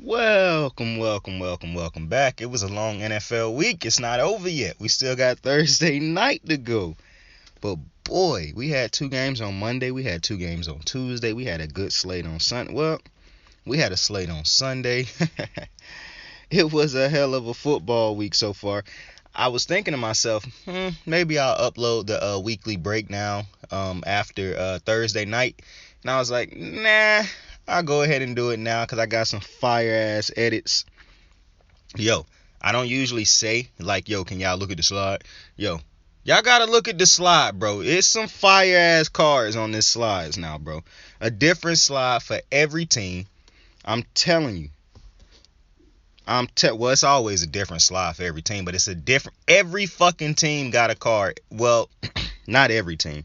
Welcome back. It was a long NFL week. It's not over yet. We still got Thursday night to go. But boy, we had two games on Monday. We had two games on Tuesday. We had a good slate on Sunday. Well, we had a slate on Sunday. It was a hell of a football week so far. I was thinking to myself, maybe I'll upload the weekly breakdown after Thursday night. And I was like, nah, I'll go ahead and do it now because I got some fire ass edits. Yo, I don't usually say like, yo, can y'all look at the slide? Yo, y'all gotta look at the slide, bro. It's some fire ass cards on this slides now, bro. A different slide for every team. I'm telling you. Well, it's always a different slide for every team, but it's a different. Every fucking team got a card. Well, not every team,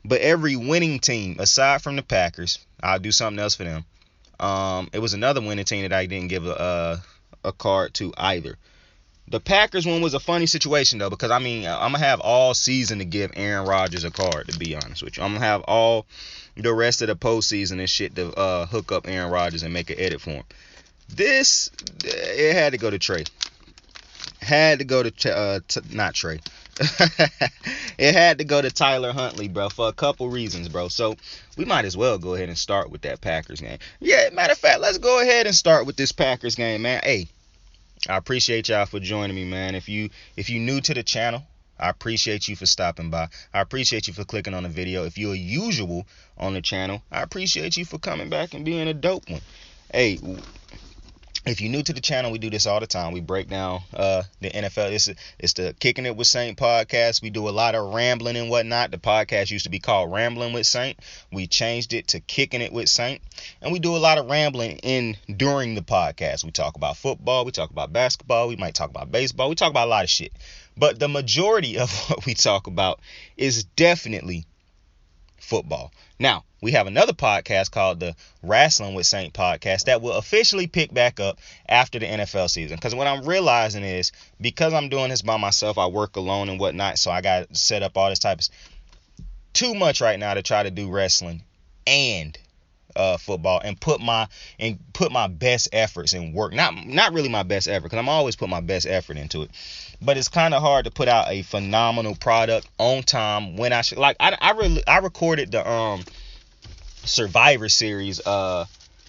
but every winning team aside from the Packers. I'll do something else for them. It was another winning team that I didn't give a card to either. The Packers one was a funny situation though, because I'm gonna have all season to give Aaron Rodgers a card. To be honest with you, I'm gonna have all the rest of the postseason and shit to hook up Aaron Rodgers and make an edit for him. It had to go to Trey. Had to go to not Trey. It had to go to Tyler Huntley, bro, for a couple reasons, bro. So we might as well go ahead and start with that Packers game. Yeah, matter of fact, let's go ahead and start with this Packers game, man. Hey, I appreciate y'all for joining me, man. If you new to the channel, I appreciate you for stopping by. I appreciate you for clicking on the video. If you're a usual on the channel, I appreciate you for coming back and being a dope one. Hey, if you're new to the channel, we do this all the time. We break down the NFL. It's the Kicking It with Saint podcast. We do a lot of rambling and whatnot. The podcast used to be called Rambling with Saint. We changed it to Kicking It with Saint. And we do a lot of rambling during the podcast. We talk about football. We talk about basketball. We might talk about baseball. We talk about a lot of shit. But the majority of what we talk about is definitely football. Now, we have another podcast called the Wrestling with Saint podcast that will officially pick back up after the NFL season. Because what I'm realizing is, because I'm doing this by myself, I work alone and whatnot, so I got to set up all this type of too much right now to try to do wrestling and football and put my best efforts in work. Not really my best effort, because I'm always put my best effort into it. But it's kind of hard to put out a phenomenal product on time when I should. Like I recorded the Survivor Series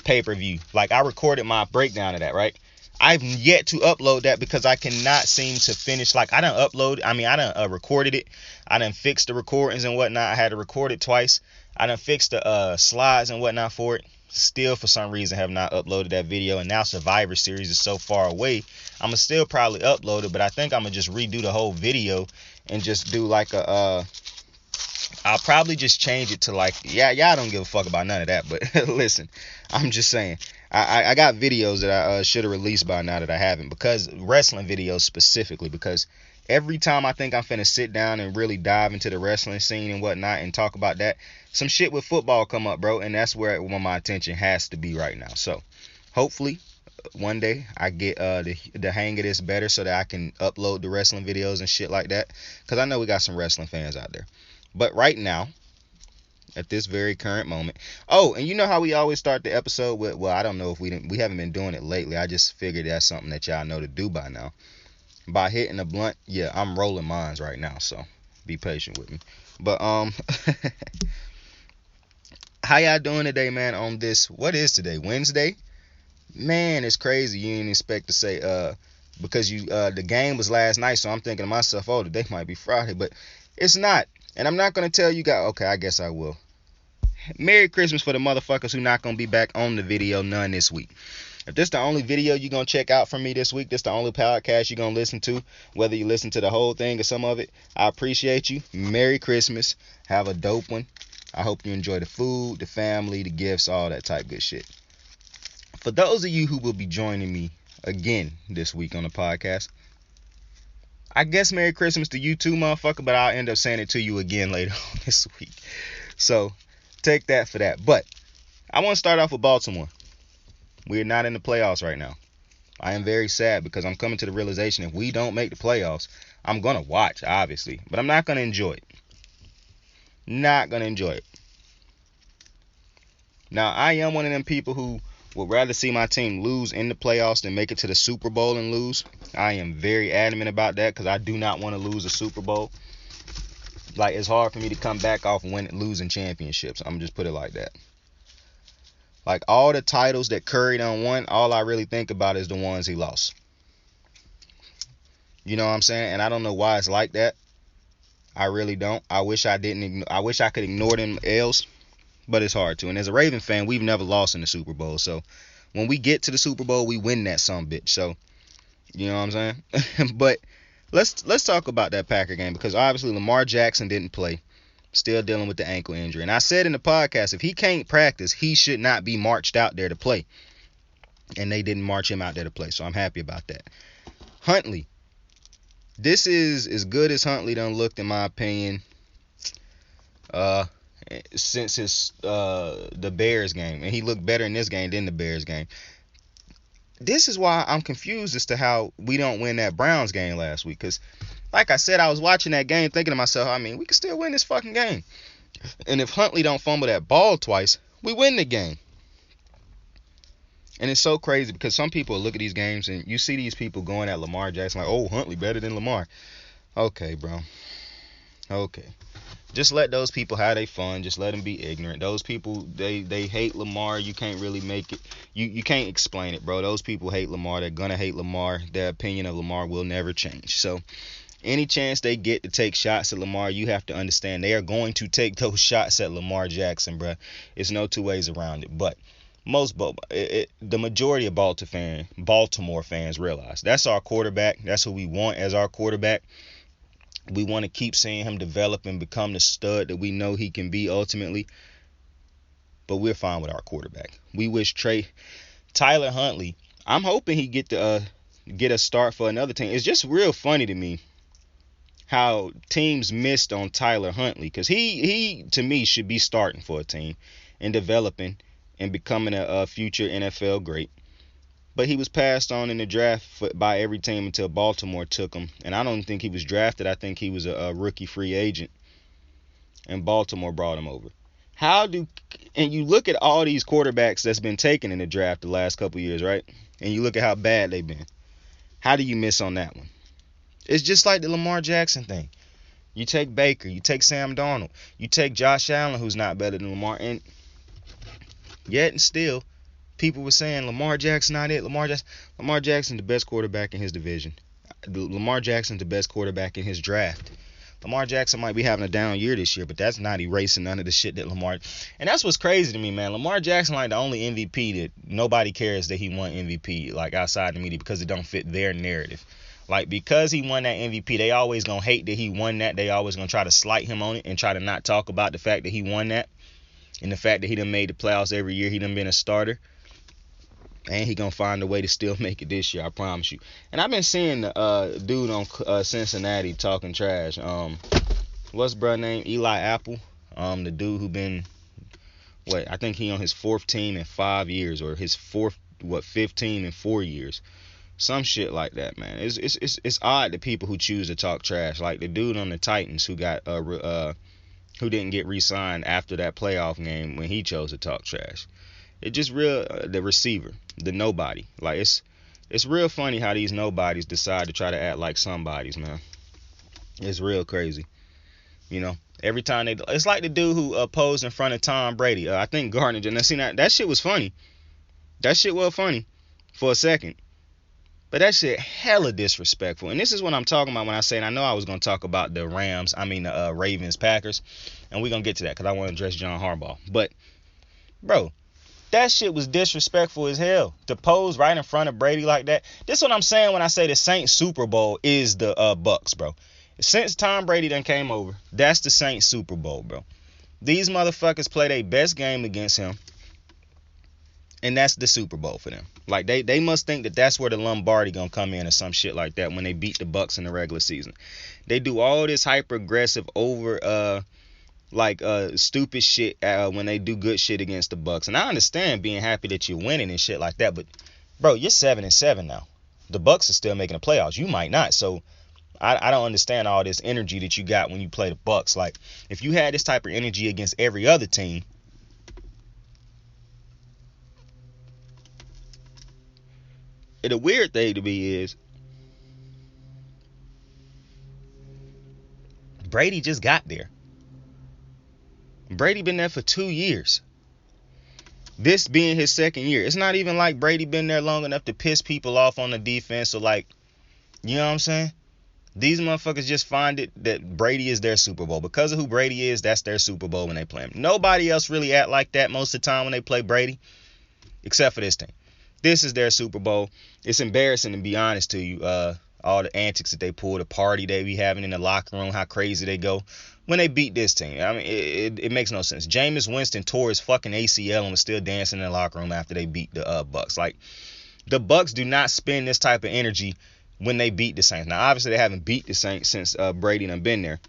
pay-per-view. Like I recorded my breakdown of that, right? I've yet to upload that because I cannot seem to finish. Like I done recorded it. I done fixed the recordings and whatnot. I had to record it twice. I done fixed the slides and whatnot for it. Still, for some reason, have not uploaded that video. And now Survivor Series is so far away. I'm going to still probably upload it, but I think I'm going to just redo the whole video and just do like I'll probably just change it to like, y'all don't give a fuck about none of that. But listen, I'm just saying. I got videos that I should have released by now that I haven't, because wrestling videos specifically, because every time I think I'm finna sit down and really dive into the wrestling scene and whatnot and talk about that, some shit with football come up, bro, and that's where my attention has to be right now. So hopefully one day I get the hang of this better so that I can upload the wrestling videos and shit like that, because I know we got some wrestling fans out there. But right now, at this very current moment. Oh, and you know how we always start the episode with, well, I don't know if we haven't been doing it lately. I just figured that's something that y'all know to do by now. By hitting a blunt, yeah, I'm rolling mines right now, so be patient with me. But how y'all doing today, man, on this, what is today, Wednesday? Man, it's crazy. You didn't expect to say because the game was last night, so I'm thinking to myself, oh, today might be Friday, but it's not. And I'm not going to tell you guys, okay, I guess I will. Merry Christmas for the motherfuckers who not going to be back on the video none this week. If this the only video you're going to check out from me this week, this the only podcast you're going to listen to, whether you listen to the whole thing or some of it, I appreciate you. Merry Christmas. Have a dope one. I hope you enjoy the food, the family, the gifts, all that type good shit. For those of you who will be joining me again this week on the podcast, I guess Merry Christmas to you too, motherfucker, but I'll end up saying it to you again later on this week. So take that for that. But I want to start off with Baltimore. We're not in the playoffs right now. I am very sad because I'm coming to the realization if we don't make the playoffs, I'm going to watch, obviously, but I'm not going to enjoy it. Not going to enjoy it. Now, I am one of them people who would rather see my team lose in the playoffs than make it to the Super Bowl and lose. I am very adamant about that because I do not want to lose a Super Bowl. Like, it's hard for me to come back off losing championships. I'm just put it like that. Like, all the titles that Curry done won, all I really think about is the ones he lost. You know what I'm saying? And I don't know why it's like that. I really don't. I wish I didn't. I wish I could ignore them L's, but it's hard to. And as a Raven fan, we've never lost in the Super Bowl. So when we get to the Super Bowl, we win that sumbitch. So you know what I'm saying? But let's talk about that Packer game, because obviously Lamar Jackson didn't play, still dealing with the ankle injury. And I said in the podcast, if he can't practice, he should not be marched out there to play. And they didn't march him out there to play. So I'm happy about that. Huntley. This is as good as Huntley done looked, in my opinion, since the Bears game. And he looked better in this game than the Bears game. This is why I'm confused as to how we don't win that Browns game last week. Because, like I said, I was watching that game thinking to myself, I mean, we can still win this fucking game. And if Huntley don't fumble that ball twice, we win the game. And it's so crazy because some people look at these games and you see these people going at Lamar Jackson like, oh, Huntley better than Lamar. Okay, bro. Okay. Just let those people have their fun. Just let them be ignorant. Those people, they hate Lamar. You can't really make it. You can't explain it, bro. Those people hate Lamar. They're going to hate Lamar. Their opinion of Lamar will never change. So any chance they get to take shots at Lamar, you have to understand they are going to take those shots at Lamar Jackson, bro. It's no two ways around it. But the majority of Baltimore fans realize that's our quarterback. That's who we want as our quarterback. We want to keep seeing him develop and become the stud that we know he can be ultimately. But we're fine with our quarterback. We wish Tyler Huntley, I'm hoping he get a start for another team. It's just real funny to me how teams missed on Tyler Huntley, because he to me should be starting for a team and developing and becoming a future NFL great. But he was passed on in the draft by every team until Baltimore took him. And I don't think he was drafted. I think he was a rookie free agent. And Baltimore brought him over. And you look at all these quarterbacks that's been taken in the draft the last couple years, right? And you look at how bad they've been. How do you miss on that one? It's just like the Lamar Jackson thing. You take Baker. You take Sam Darnold. You take Josh Allen, who's not better than Lamar. And yet and still, people were saying Lamar Jackson not it. Lamar Jackson the best quarterback in his division. Lamar Jackson the best quarterback in his draft. Lamar Jackson might be having a down year this year, but that's not erasing none of the shit that Lamar. And that's what's crazy to me, man. Lamar Jackson like the only MVP that nobody cares that he won MVP, like outside the media, because it don't fit their narrative. Like, because he won that MVP, they always gonna hate that he won that. They always gonna try to slight him on it and try to not talk about the fact that he won that. And the fact that he done made the playoffs every year, he done been a starter. And he gonna find a way to still make it this year, I promise you. And I've been seeing the dude on Cincinnati talking trash. What's bruh name? Eli Apple. The dude who been, I think he on his 4th team in 5 years, or his 5th team in 4 years. Some shit like that, man. It's odd that people who choose to talk trash, like the dude on the Titans who who didn't get re-signed after that playoff game when he chose to talk trash. It just real the receiver, the nobody. Like, it's real funny how these nobodies decide to try to act like somebodies, man. It's real crazy. You know, every time it's like the dude who posed in front of Tom Brady. I think Gardner. And see, that shit was funny. That shit was funny for a second. But that shit hella disrespectful. And this is what I'm talking about when I say, and I know I was going to talk about the Ravens, Packers. And we're going to get to that because I want to address John Harbaugh. But, bro, that shit was disrespectful as hell. To pose right in front of Brady like that. This is what I'm saying when I say the Saints Super Bowl is the Bucks, bro. Since Tom Brady done came over, that's the Saints Super Bowl, bro. These motherfuckers play their best game against him. And that's the Super Bowl for them. Like, they must think that that's where the Lombardi gonna come in or some shit like that when they beat the Bucks in the regular season. They do all this hyper aggressive stupid shit when they do good shit against the Bucks. And I understand being happy that you're winning and shit like that, but bro, you're 7-7 now. The Bucks are still making the playoffs. You might not. So I don't understand all this energy that you got when you play the Bucks. Like, if you had this type of energy against every other team, the weird thing to me is Brady just got there. Brady been there for 2 years. This being his second year. It's not even like Brady been there long enough to piss people off on the defense or like, you know what I'm saying? These motherfuckers just find it that Brady is their Super Bowl. Because of who Brady is, that's their Super Bowl when they play him. Nobody else really act like that most of the time when they play Brady, except for this team. This is their Super Bowl. It's embarrassing, to be honest to you. All the antics that they pull, the party they be having in the locker room, how crazy they go when they beat this team. I mean, it makes no sense. Jameis Winston tore his fucking ACL and was still dancing in the locker room after they beat the Bucks. Like, the Bucks do not spend this type of energy when they beat the Saints. Now, obviously, they haven't beat the Saints since Brady done been there.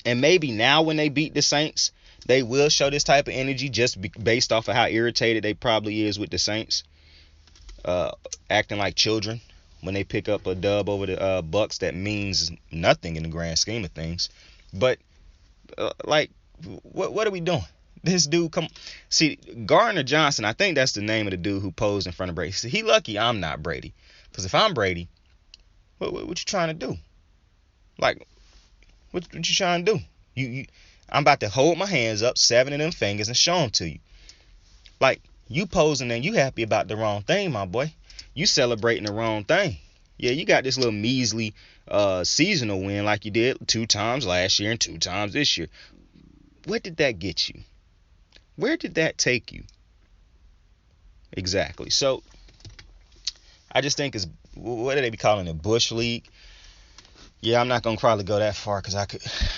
And maybe now when they beat the Saints, they will show this type of energy just based off of how irritated they probably is with the Saints. Acting like children when they pick up a dub over the Bucks that means nothing in the grand scheme of things. But, what are we doing? This dude see, Gardner Johnson, I think that's the name of the dude who posed in front of Brady. See, he lucky I'm not Brady. Because if I'm Brady, what you trying to do? Like, what you trying to do? I'm about to hold my hands up, 7 of them fingers, and show them to you. Like, you posing and you happy about the wrong thing, my boy. You celebrating the wrong thing. Yeah, you got this little measly seasonal win like you did 2 times last year and 2 times this year. What did that get you? Where did that take you? Exactly. So, I just think it's, what do they be calling it, Bush League? Yeah, I'm not gonna probably go that far because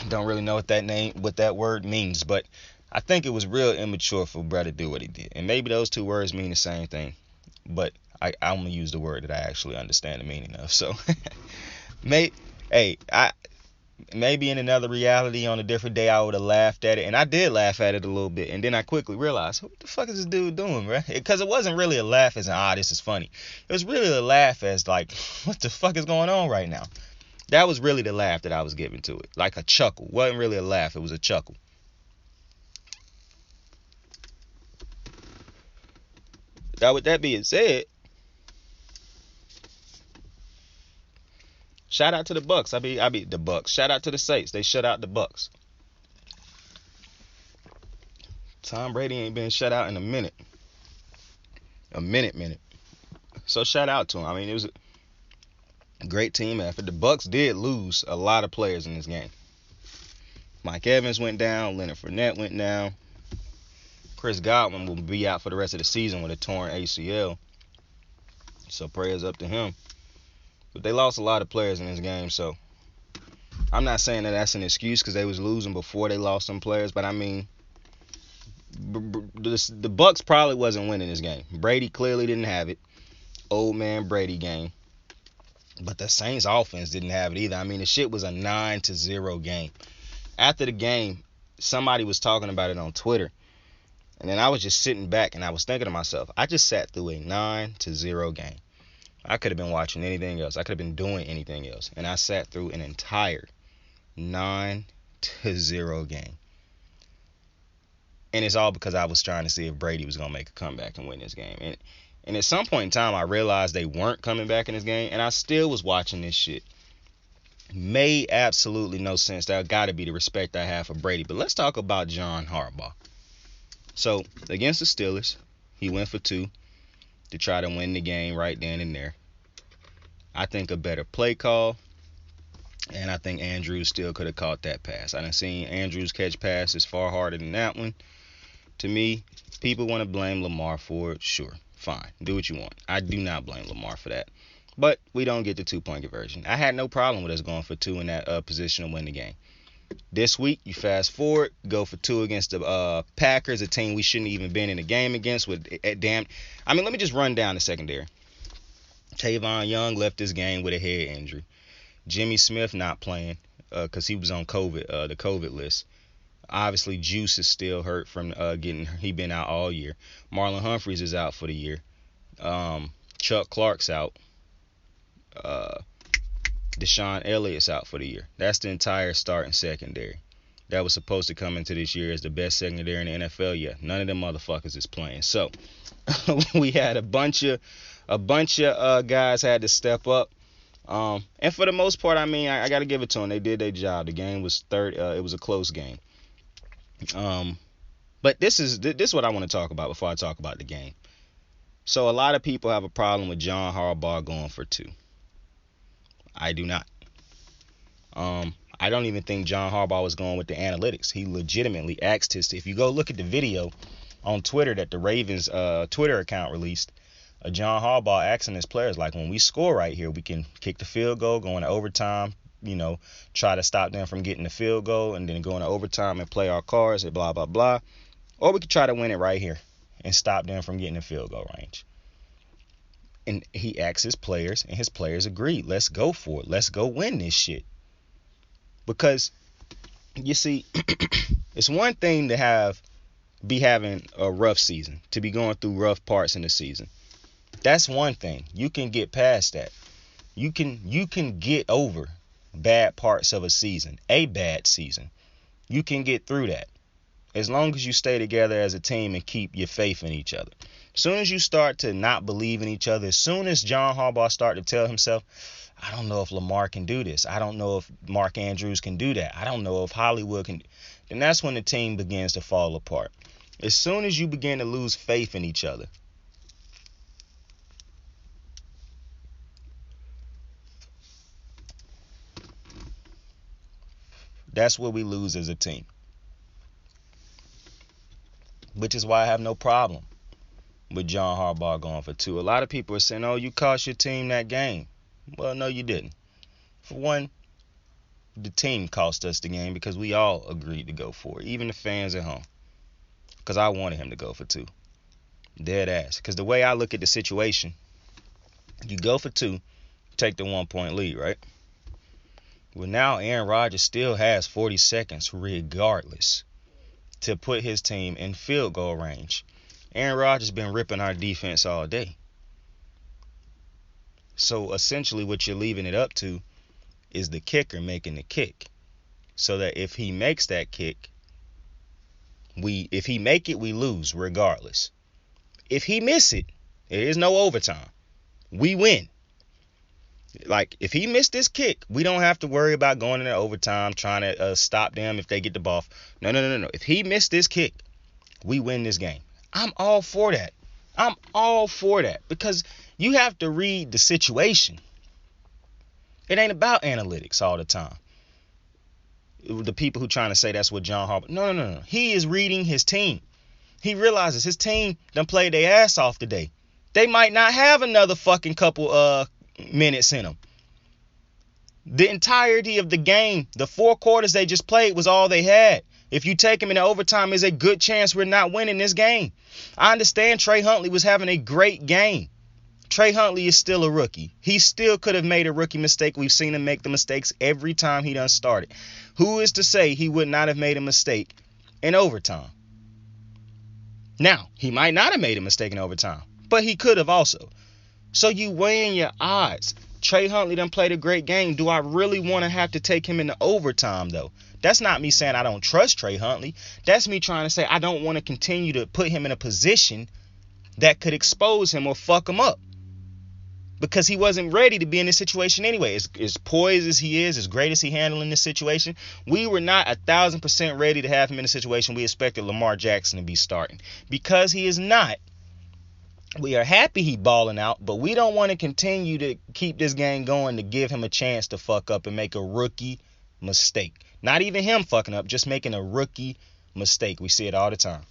don't really know what that word means, but I think it was real immature for Brett to do what he did, and maybe those 2 words mean the same thing, but I'm gonna use the word that I actually understand the meaning of. So, maybe in another reality on a different day I would have laughed at it, and I did laugh at it a little bit, and then I quickly realized, what the fuck is this dude doing, bro? Because it wasn't really a laugh as this is funny. It was really a laugh as like, what the fuck is going on right now? That was really the laugh that I was giving to it, like a chuckle. It wasn't really a laugh, it was a chuckle. Now, with that being said, shout out to the Bucks. I beat the Bucks. Shout out to the Saints. They shut out the Bucks. Tom Brady ain't been shut out in a minute. So shout out to him. I mean, it was a great team effort. The Bucks did lose a lot of players in this game. Mike Evans went down. Leonard Fournette went down. Chris Godwin will be out for the rest of the season with a torn ACL. So prayers up to him. But they lost a lot of players in this game, so I'm not saying that that's an excuse because they was losing before they lost some players, but I mean, the Bucks probably wasn't winning this game. Brady clearly didn't have it. Old man Brady game. But the Saints offense didn't have it either. I mean, the shit was a 9-0 game. After the game, somebody was talking about it on Twitter. And then I was just sitting back and I was thinking to myself, I just sat through a 9-0 game. I could have been watching anything else. I could have been doing anything else. And I sat through an entire 9-0 game. And it's all because I was trying to see if Brady was going to make a comeback and win this game. And at some point in time, I realized they weren't coming back in this game. And I still was watching this shit. Made absolutely no sense. That got to be the respect I have for Brady. But let's talk about John Harbaugh. So, against the Steelers, he went for 2 to try to win the game right then and there. I think a better play call, and I think Andrews still could have caught that pass. I done seen Andrews catch passes far harder than that one. To me, people want to blame Lamar for it. Sure, fine. Do what you want. I do not blame Lamar for that. But we don't get the 2-point conversion. I had no problem with us going for 2 in that position to win the game. This week, you fast forward, go for 2 against the Packers, a team we shouldn't even been in a game against. Let me just run down the secondary. Tavon Young left this game with a head injury. Jimmy Smith not playing because he was on the COVID list. Obviously, Juice is still hurt from he been out all year. Marlon Humphreys is out for the year. Chuck Clark's out. Deshaun Elliott's out for the year. That's the entire starting secondary that was supposed to come into this year as the best secondary in the NFL. Yeah, none of them motherfuckers is playing. So we had a bunch of A bunch of guys had to step up. And for the most part, I mean, I got to give it to them. They did their job. The game was third. It was a close game. But this is what I want to talk about before I talk about the game. So a lot of people have a problem with John Harbaugh going for 2. I do not. I don't even think John Harbaugh was going with the analytics. He legitimately asked if you go look at the video on Twitter that the Ravens Twitter account released, John Harbaugh asking his players, like, when we score right here, we can kick the field goal, go into overtime, try to stop them from getting the field goal, and then go into overtime and play our cards and blah, blah, blah. Or we could try to win it right here and stop them from getting the field goal range. And he asked his players, and his players agreed. Let's go for it. Let's go win this shit. Because, you see, it's one thing to be having a rough season, to be going through rough parts in the season. That's one thing. You can get past that. You can get over bad parts of a bad season. You can get through that as long as you stay together as a team and keep your faith in each other. As soon as you start to not believe in each other, as soon as John Harbaugh start to tell himself, I don't know if Lamar can do this, I don't know if Mark Andrews can do that, I don't know if Hollywood can, then that's when the team begins to fall apart. As soon as you begin to lose faith in each other, that's where we lose as a team. Which is why I have no problem with John Harbaugh going for 2. A lot of people are saying, oh, you cost your team that game. Well, no, you didn't. For one, the team cost us the game because we all agreed to go for it, even the fans at home. Because I wanted him to go for 2. Dead ass. Because the way I look at the situation, you go for 2, take the 1-point lead, right? Well, now Aaron Rodgers still has 40 seconds regardless to put his team in field goal range. Aaron Rodgers has been ripping our defense all day. So essentially what you're leaving it up to is the kicker making the kick. So that if he makes that kick, if he make it, we lose regardless. If he miss it, there is no overtime. We win. Like, if he missed this kick, we don't have to worry about going into overtime, trying to stop them if they get the ball. No. If he missed this kick, we win this game. I'm all for that. I'm all for that because you have to read the situation. It ain't about analytics all the time. The people who trying to say that's what John Harbaugh. No. He is reading his team. He realizes his team done played their ass off today. They might not have another fucking couple minutes in them. The entirety of the game, the 4 quarters they just played was all they had. If you take them into overtime, there's a good chance we're not winning this game. I understand Trey Huntley was having a great game. Trey Huntley is still a rookie. He still could have made a rookie mistake. We've seen him make the mistakes every time he done started. Who is to say he would not have made a mistake in overtime? Now, he might not have made a mistake in overtime, but he could have also. So you weighing your odds. Trey Huntley done played a great game. Do I really want to have to take him into overtime, though? That's not me saying I don't trust Trey Huntley. That's me trying to say I don't want to continue to put him in a position that could expose him or fuck him up. Because he wasn't ready to be in this situation anyway. As poised as he is, as great as he handling this situation, we were not 1,000% ready to have him in a situation we expected Lamar Jackson to be starting. Because he is not, we are happy he balling out, but we don't want to continue to keep this game going to give him a chance to fuck up and make a rookie mistake. Not even him fucking up, just making a rookie mistake. We see it all the time.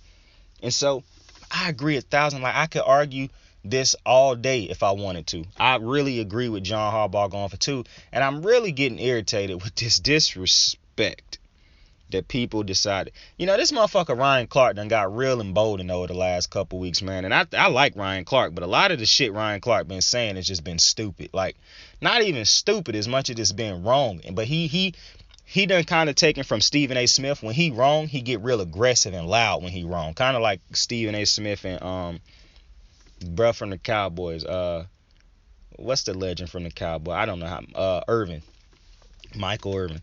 And so I agree 1,000. Like, I could argue this all day if I wanted to. I really agree with John Harbaugh going for 2. And I'm really getting irritated with this disrespect that people decided. This motherfucker Ryan Clark done got real emboldened over the last couple weeks, man. And I like Ryan Clark, but a lot of the shit Ryan Clark been saying has just been stupid. Like, not even stupid as much as it's been wrong. But he done kind of taken from Stephen A. Smith. When he wrong, he get real aggressive and loud when he wrong. Kind of like Stephen A. Smith and bruh from the Cowboys. What's the legend from the Cowboys? I don't know how. Michael Irvin.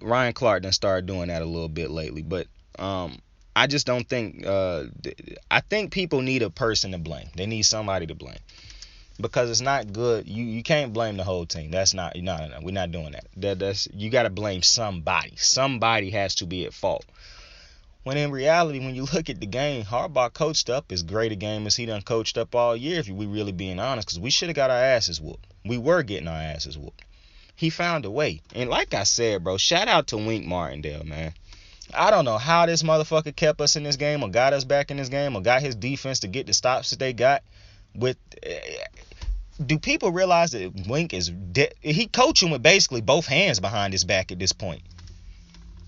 Ryan Clark done started doing that a little bit lately, but I just don't think. I think people need a person to blame. They need somebody to blame. because it's not good. You can't blame the whole team. That's not no. We're not doing that. That's you got to blame somebody. Somebody has to be at fault. When in reality, when you look at the game, Harbaugh coached up as great a game as he done coached up all year. If we really being honest, because we should have got our asses whooped. We were getting our asses whooped. He found a way, and like I said, bro, shout out to Wink Martindale, man. I don't know how this motherfucker kept us in this game, or got us back in this game, or got his defense to get the stops that they got. Do people realize that Wink is he coaching with basically both hands behind his back at this point?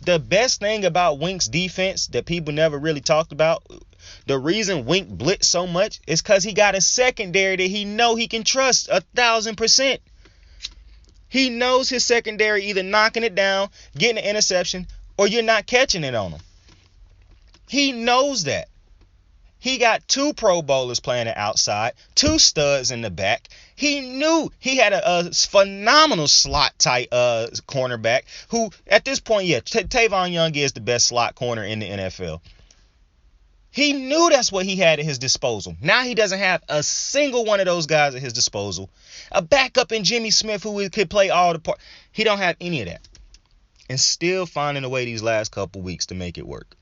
The best thing about Wink's defense that people never really talked about, the reason Wink blitzed so much is because he got a secondary that he know he can trust 1,000%. He knows his secondary either knocking it down, getting an interception, or you're not catching it on him. He knows that. He got 2 Pro Bowlers playing it outside, 2 studs in the back. He knew he had a phenomenal slot tight cornerback who, at this point, Tavon Young is the best slot corner in the NFL. He knew that's what he had at his disposal. Now he doesn't have a single one of those guys at his disposal. A backup in Jimmy Smith who could play all the parts. He don't have any of that. And still finding a way these last couple weeks to make it work.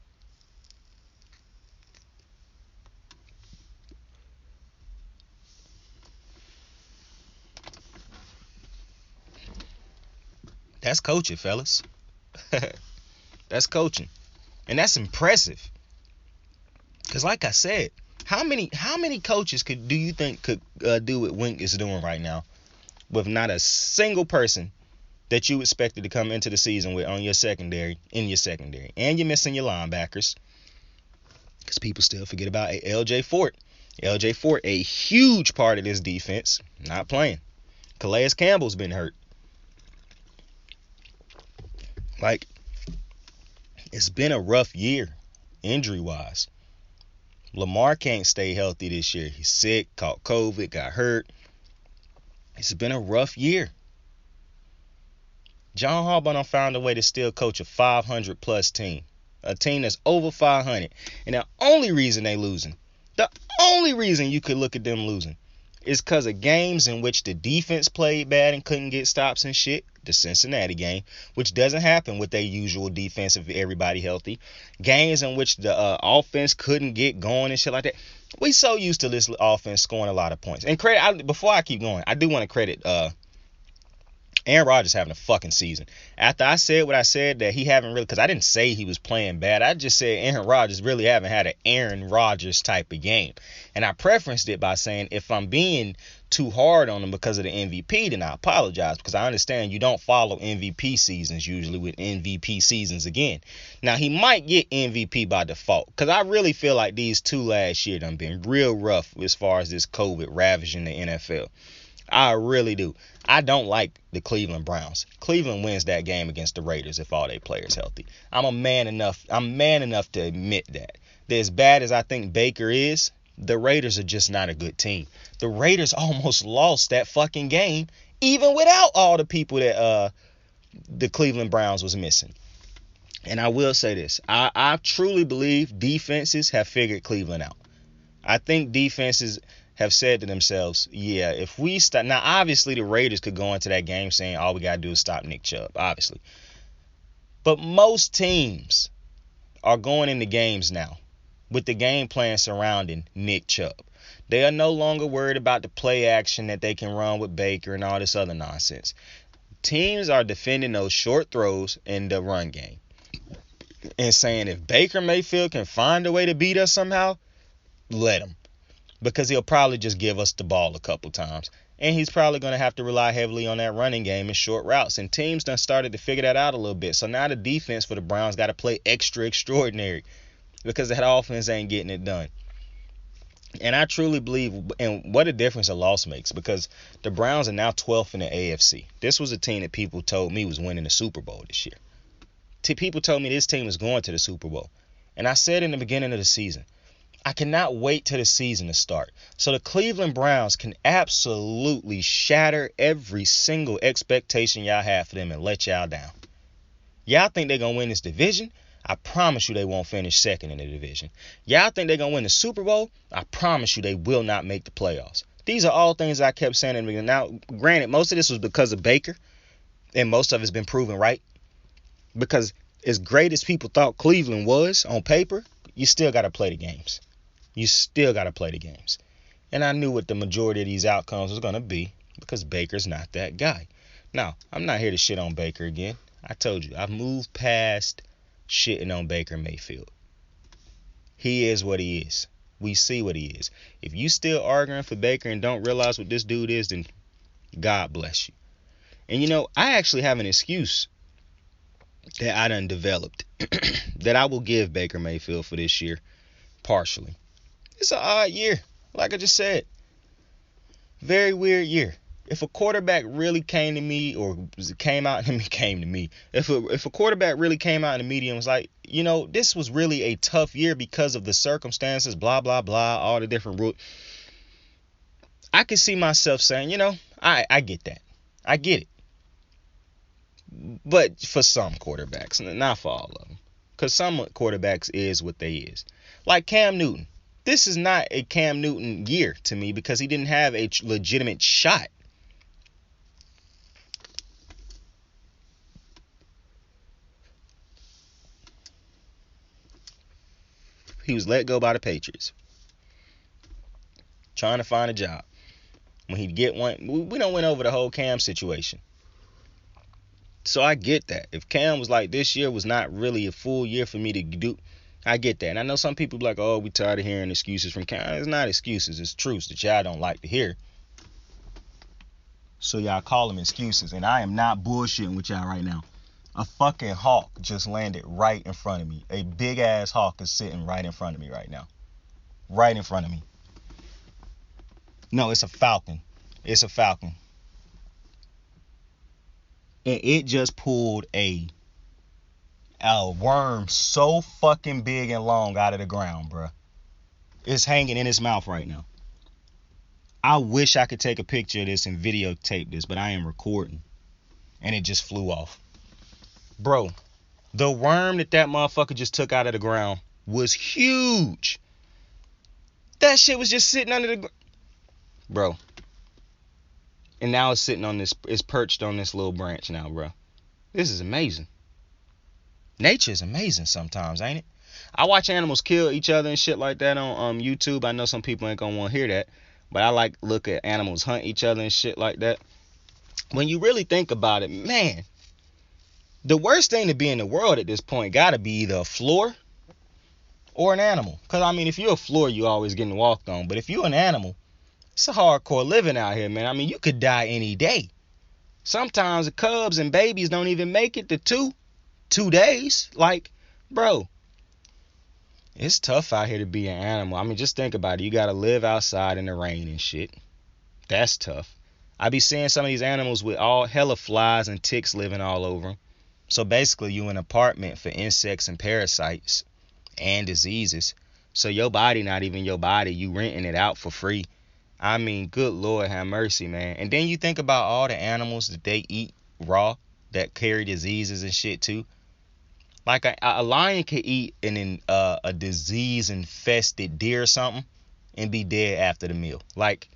That's coaching, fellas. That's coaching. And that's impressive. Because like I said, how many coaches do you think could do what Wink is doing right now with not a single person that you expected to come into the season with on your secondary, in your secondary? And you're missing your linebackers. Because people still forget about L.J. Fort. L.J. Fort, a huge part of this defense, not playing. Calais Campbell's been hurt. Like, it's been a rough year, injury-wise. Lamar can't stay healthy this year. He's sick, caught COVID, got hurt. It's been a rough year. John Harbaugh done found a way to still coach a 500-plus team. A team that's over 500. And the only reason they losing, the only reason you could look at them losing, is because of games in which the defense played bad and couldn't get stops and shit. The Cincinnati game, which doesn't happen with their usual defense if everybody healthy. Games in which the offense couldn't get going and shit like that. We so used to this offense scoring a lot of points. And before I keep going, I do want to credit Aaron Rodgers having a fucking season. After I said what I said, that he haven't really, because I didn't say he was playing bad. I just said Aaron Rodgers really haven't had an Aaron Rodgers type of game. And I preferenced it by saying if I'm being too hard on him because of the MVP, then I apologize, because I understand you don't follow MVP seasons usually with MVP seasons again. Now, he might get MVP by default, because I really feel like these 2 last year done been real rough as far as this COVID ravaging the NFL. I really do. I don't like the Cleveland Browns. Cleveland wins that game against the Raiders if all their players healthy. I'm man enough to admit that. As bad as I think Baker is, the Raiders are just not a good team. The Raiders almost lost that fucking game even without all the people that the Cleveland Browns was missing. And I will say this. I truly believe defenses have figured Cleveland out. I think defenses have said to themselves, yeah, if we stop. Now, obviously, the Raiders could go into that game saying all we got to do is stop Nick Chubb, obviously. But most teams are going into games now with the game plan surrounding Nick Chubb. They are no longer worried about the play action that they can run with Baker and all this other nonsense. Teams are defending those short throws in the run game and saying if Baker Mayfield can find a way to beat us somehow, let him. Because he'll probably just give us the ball a couple times. And he's probably going to have to rely heavily on that running game and short routes. And teams done started to figure that out a little bit. So now the defense for the Browns got to play extra extraordinary because that offense ain't getting it done. And I truly believe, and what a difference a loss makes, because the Browns are now 12th in the AFC. This was a team that people told me was winning the Super Bowl this year. People told me this team was going to the Super Bowl. And I said in the beginning of the season, I cannot wait till the season to start. So the Cleveland Browns can absolutely shatter every single expectation y'all have for them and let y'all down. Y'all think they're going to win this division? I promise you they won't finish second in the division. Y'all think they're going to win the Super Bowl? I promise you they will not make the playoffs. These are all things I kept saying in the beginning. Now, granted, most of this was because of Baker, and most of it's been proven right. Because as great as people thought Cleveland was on paper, you still got to play the games. You still got to play the games. And I knew what the majority of these outcomes was going to be because Baker's not that guy. Now, I'm not here to shit on Baker again. I told you, I've moved past shitting on Baker Mayfield. He is what he is. We see what he is. If you still arguing for Baker and don't realize what this dude is, then God bless you. And you know, I actually have an excuse that I done developed that I will give Baker Mayfield for this year, partially. It's an odd year, like I just said. Very weird year. If a quarterback really came to me, or came out and came to me, if a quarterback really came out in the media and was like, you know, this was really a tough year because of the circumstances, blah, blah, blah, all the different rules, I could see myself saying, you know, I get that. I get it. But for some quarterbacks, not for all of them. Because some quarterbacks is what they is. Like Cam Newton. This is not a Cam Newton year to me because he didn't have a legitimate shot. He was let go by the Patriots. Trying to find a job. When he'd get one, we don't went over the whole Cam situation. So I get that. If Cam was like, this year was not really a full year for me to do, I get that. And I know some people be like, oh, we tired of hearing excuses from Cam. It's not excuses. It's truths that y'all don't like to hear. So y'all call them excuses. And I am not bullshitting with y'all right now. A fucking hawk just landed right in front of me. A big ass hawk is sitting right in front of me right now. Right in front of me. No, it's a falcon. It's a falcon. And it just pulled a worm so fucking big and long out of the ground, bruh. It's hanging in its mouth right now. I wish I could take a picture of this and videotape this, but I am recording. And it just flew off. Bro, the worm that motherfucker just took out of the ground was huge. That shit was just sitting under the ground. Bro. And now it's sitting on this, it's perched on this little branch now, bro. This is amazing. Nature is amazing sometimes, ain't it? I watch animals kill each other and shit like that on YouTube. I know some people ain't gonna want to hear that, but I like look at animals hunt each other and shit like that. When you really think about it, man, the worst thing to be in the world at this point gotta be either a floor or an animal. Cause I mean, if you're a floor, you always getting walked on. But if you're an animal, it's a hardcore living out here, man. I mean, you could die any day. Sometimes the cubs and babies don't even make it to 2 days. Like, bro, it's tough out here to be an animal. I mean, just think about it. You got to live outside in the rain and shit. That's tough. I be seeing some of these animals with all hella flies and ticks living all over them. So basically, you an apartment for insects and parasites and diseases. So your body not even your body. You renting it out for free. I mean, good Lord have mercy, man. And then you think about all the animals that they eat raw that carry diseases and shit too. Like a lion could eat a disease-infested deer or something and be dead after the meal. Like,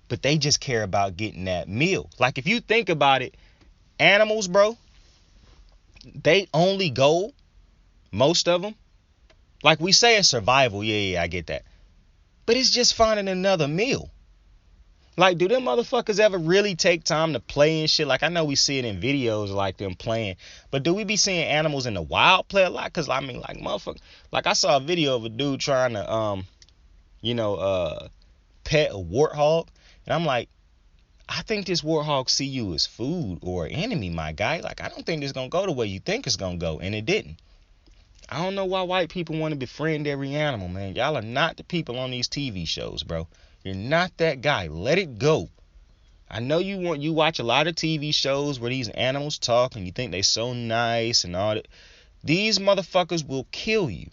but they just care about getting that meal. Like, if you think about it, animals, bro, they only goal, most of them, like we say it's survival. Yeah, I get that. But it's just finding another meal. Like, do them motherfuckers ever really take time to play and shit? Like, I know we see it in videos like them playing. But do we be seeing animals in the wild play a lot? Because, I mean, like, motherfucker. Like, I saw a video of a dude trying to, pet a warthog. And I'm like, I think this warthog see you as food or enemy, my guy. Like, I don't think this going to go the way you think it's going to go. And it didn't. I don't know why white people want to befriend every animal, man. Y'all are not the people on these TV shows, bro. You're not that guy. Let it go. I know you watch a lot of TV shows where these animals talk and you think they so nice and all that. These motherfuckers will kill you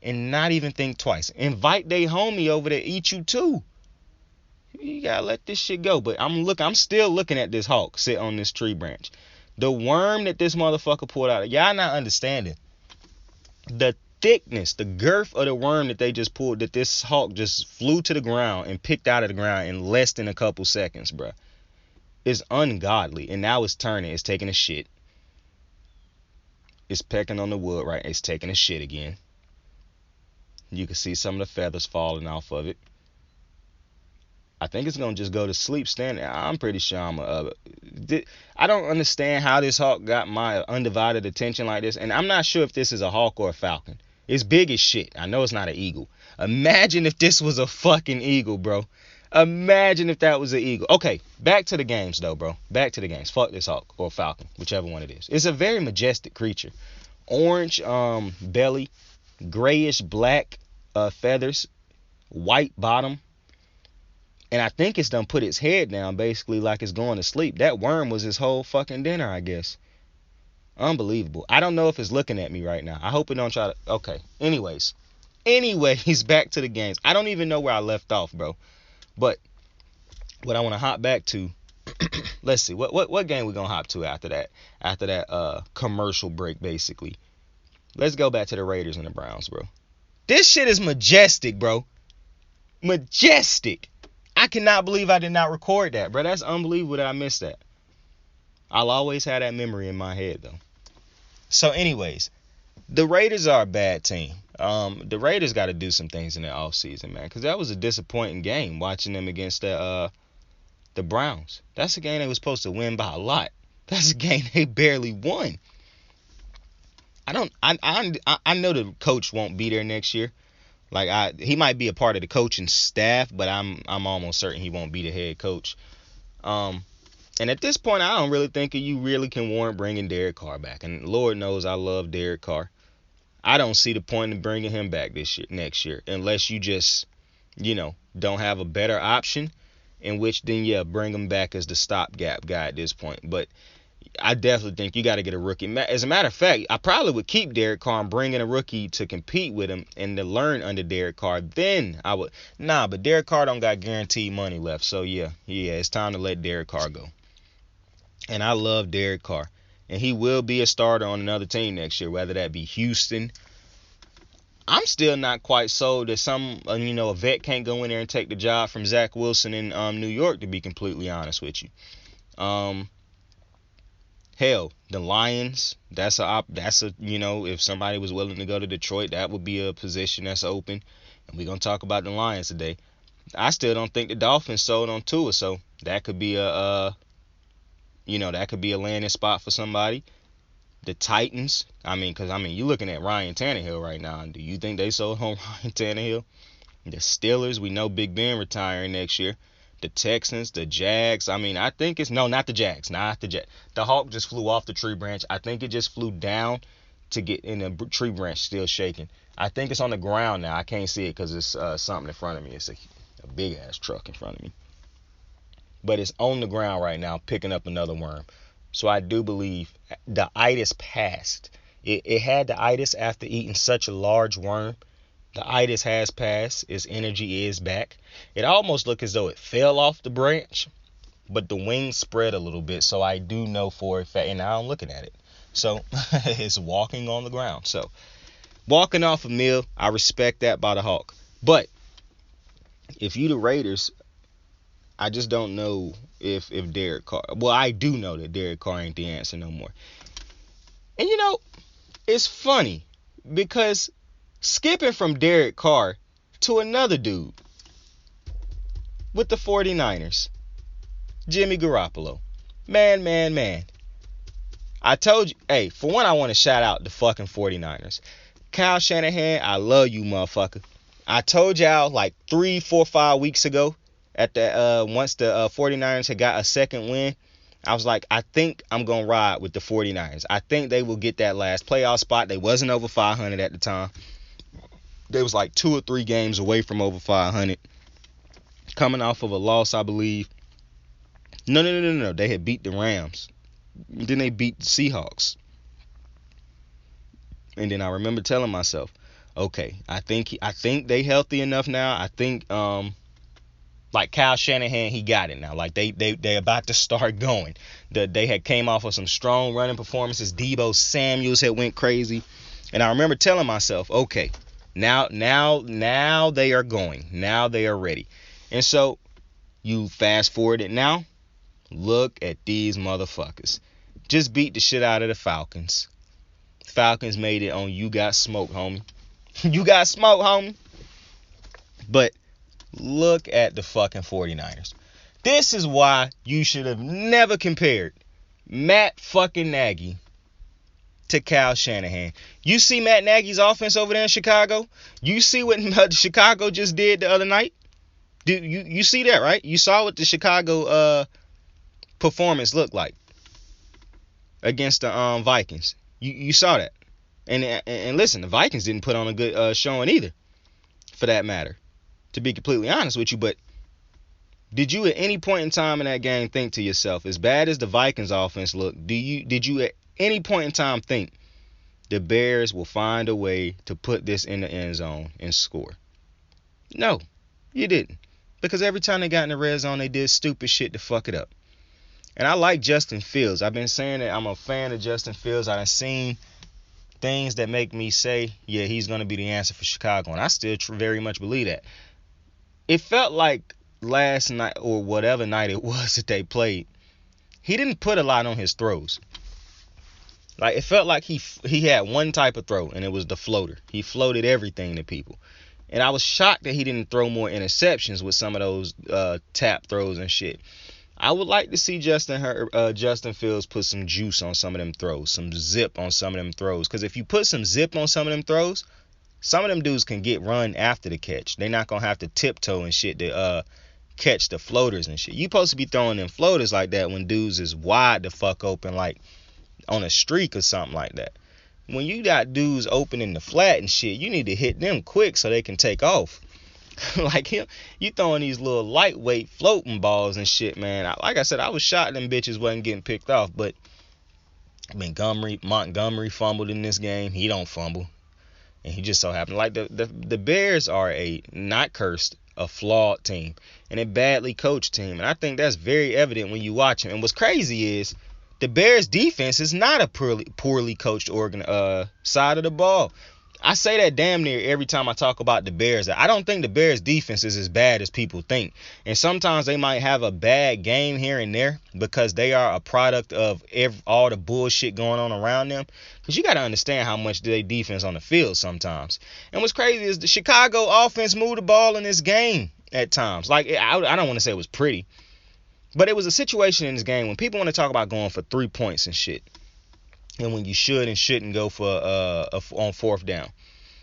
and not even think twice. Invite their homie over to eat you too. You gotta let this shit go. But I'm still looking at this hawk sit on this tree branch. The worm that this motherfucker pulled out. Y'all not understanding. The thickness, the girth of the worm that they just pulled, that this hawk just flew to the ground and picked out of the ground in less than a couple seconds, bro, is ungodly. And now it's turning. It's taking a shit. It's pecking on the wood, right? It's taking a shit again. You can see some of the feathers falling off of it. I think it's going to just go to sleep standing. I'm pretty sure I don't understand how this hawk got my undivided attention like this. And I'm not sure if this is a hawk or a falcon. It's big as shit. I know it's not an eagle. Imagine if this was a fucking eagle, bro. Imagine if that was an eagle. Okay, back to the games, though, bro. Back to the games. Fuck this hawk or falcon, whichever one it is. It's a very majestic creature. Orange belly, grayish black feathers, white bottom. And I think it's done put its head down basically like it's going to sleep. That worm was his whole fucking dinner, I guess. Unbelievable. I don't know if it's looking at me right now. I hope it don't try to. Okay. Anyways, back to the games. I don't even know where I left off, bro. But what I want to hop back to, let's see. What game we going to hop to after that? After that commercial break, basically. Let's go back to the Raiders and the Browns, bro. This shit is majestic, bro. Majestic. I cannot believe I did not record that, bro. That's unbelievable that I missed that. I'll always have that memory in my head, though. So, anyways, the Raiders are a bad team. The Raiders got to do some things in the offseason, man, because that was a disappointing game watching them against the Browns. That's a game they were supposed to win by a lot. That's a game they barely won. I know the coach won't be there next year. Like he might be a part of the coaching staff, but I'm almost certain he won't be the head coach. And at this point, I don't really think you really can warrant bringing Derek Carr back. And Lord knows I love Derek Carr. I don't see the point in bringing him back next year, unless you just, don't have a better option, in which then bring him back as the stopgap guy at this point. But I definitely think you got to get a rookie. As a matter of fact, I probably would keep Derek Carr and bring in a rookie to compete with him and to learn under Derek Carr. Then I would. But Derek Carr don't got guaranteed money left. So, yeah, it's time to let Derek Carr go. And I love Derek Carr. And he will be a starter on another team next year, whether that be Houston. I'm still not quite sold that a vet can't go in there and take the job from Zach Wilson in New York, to be completely honest with you. Hell, the Lions, if somebody was willing to go to Detroit, that would be a position that's open. And we're going to talk about the Lions today. I still don't think the Dolphins sold on Tua, so that could be a landing spot for somebody. The Titans, you're looking at Ryan Tannehill right now. Do you think they sold on Ryan Tannehill? The Steelers, we know Big Ben retiring next year. The Texans, the Jags. I think it's not the Jags. The hawk just flew off the tree branch. I think it just flew down to get in the tree branch, still shaking. I think it's on the ground now. I can't see it because it's something in front of me. It's a big ass truck in front of me. But it's on the ground right now, picking up another worm. So I do believe the itis passed. It had the itis after eating such a large worm. The itis has passed. Its energy is back. It almost looked as though it fell off the branch, but the wings spread a little bit. So I do know for a fact, and now I'm looking at it. So it's walking on the ground. So walking off a meal, I respect that by the hawk. But if you the Raiders, I just don't know if Derek Carr. Well, I do know that Derek Carr ain't the answer no more. And it's funny because skipping from Derek Carr to another dude with the 49ers, Jimmy Garoppolo. Man. I told you, hey, for one, I want to shout out the fucking 49ers. Kyle Shanahan, I love you, motherfucker. I told y'all like 3, 4, 5 weeks ago at the once the 49ers had got a second win, I was like, I think I'm going to ride with the 49ers. I think they will get that last playoff spot. They wasn't over 500 at the time. They was like 2 or 3 games away from over 500. Coming off of a loss, I believe. No. They had beat the Rams. Then they beat the Seahawks. And then I remember telling myself, okay, I think they healthy enough now. I think like Kyle Shanahan, he got it now. Like they about to start going. They had came off of some strong running performances. Deebo Samuels had went crazy. And I remember telling myself, okay, now they are going. Now they are ready. And so you fast forward it now. Look at these motherfuckers. Just beat the shit out of the Falcons. Falcons made it on you got smoked, homie. You got smoked, homie. But look at the fucking 49ers. This is why you should have never compared Matt fucking Nagy to Kyle Shanahan. You see Matt Nagy's offense over there in Chicago? You see what Chicago just did the other night? You see that, right? You saw what the Chicago performance looked like against the Vikings. You saw that. And listen, the Vikings didn't put on a good showing either, for that matter, to be completely honest with you. But did you at any point in time in that game think to yourself, as bad as the Vikings offense looked, did you at any point in time think the Bears will find a way to put this in the end zone and score? No, you didn't. Because every time they got in the red zone, they did stupid shit to fuck it up. And I like Justin Fields. I've been saying that I'm a fan of Justin Fields. I've seen things that make me say, yeah, he's going to be the answer for Chicago. And I still very much believe that. It felt like last night, or whatever night it was that they played, he didn't put a lot on his throws. Like, it felt like he had one type of throw, and it was the floater. He floated everything to people. And I was shocked that he didn't throw more interceptions with some of those tap throws and shit. I would like to see Justin Fields put some juice on some of them throws, some zip on some of them throws. Because if you put some zip on some of them throws, some of them dudes can get run after the catch. They're not going to have to tiptoe and shit to catch the floaters and shit. You supposed to be throwing them floaters like that when dudes is wide the fuck open, like on a streak or something like that. When you got dudes open in the flat and shit, you need to hit them quick so they can take off. Like him, you throwing these little lightweight floating balls and shit, man. Like I said, I was shocked them bitches wasn't getting picked off. But Montgomery fumbled in this game. He don't fumble, and he just so happened. Like the Bears are not cursed, a flawed team and a badly coached team, and I think that's very evident when you watch them. And what's crazy is the Bears defense is not a poorly coached side of the ball. I say that damn near every time I talk about the Bears. I don't think the Bears defense is as bad as people think. And sometimes they might have a bad game here and there because they are a product of all the bullshit going on around them. Because you got to understand how much they defense on the field sometimes. And what's crazy is the Chicago offense moved the ball in this game at times. Like, I don't want to say it was pretty, but it was a situation in this game when people want to talk about going for 3 points and shit. And when you should and shouldn't go for on fourth down.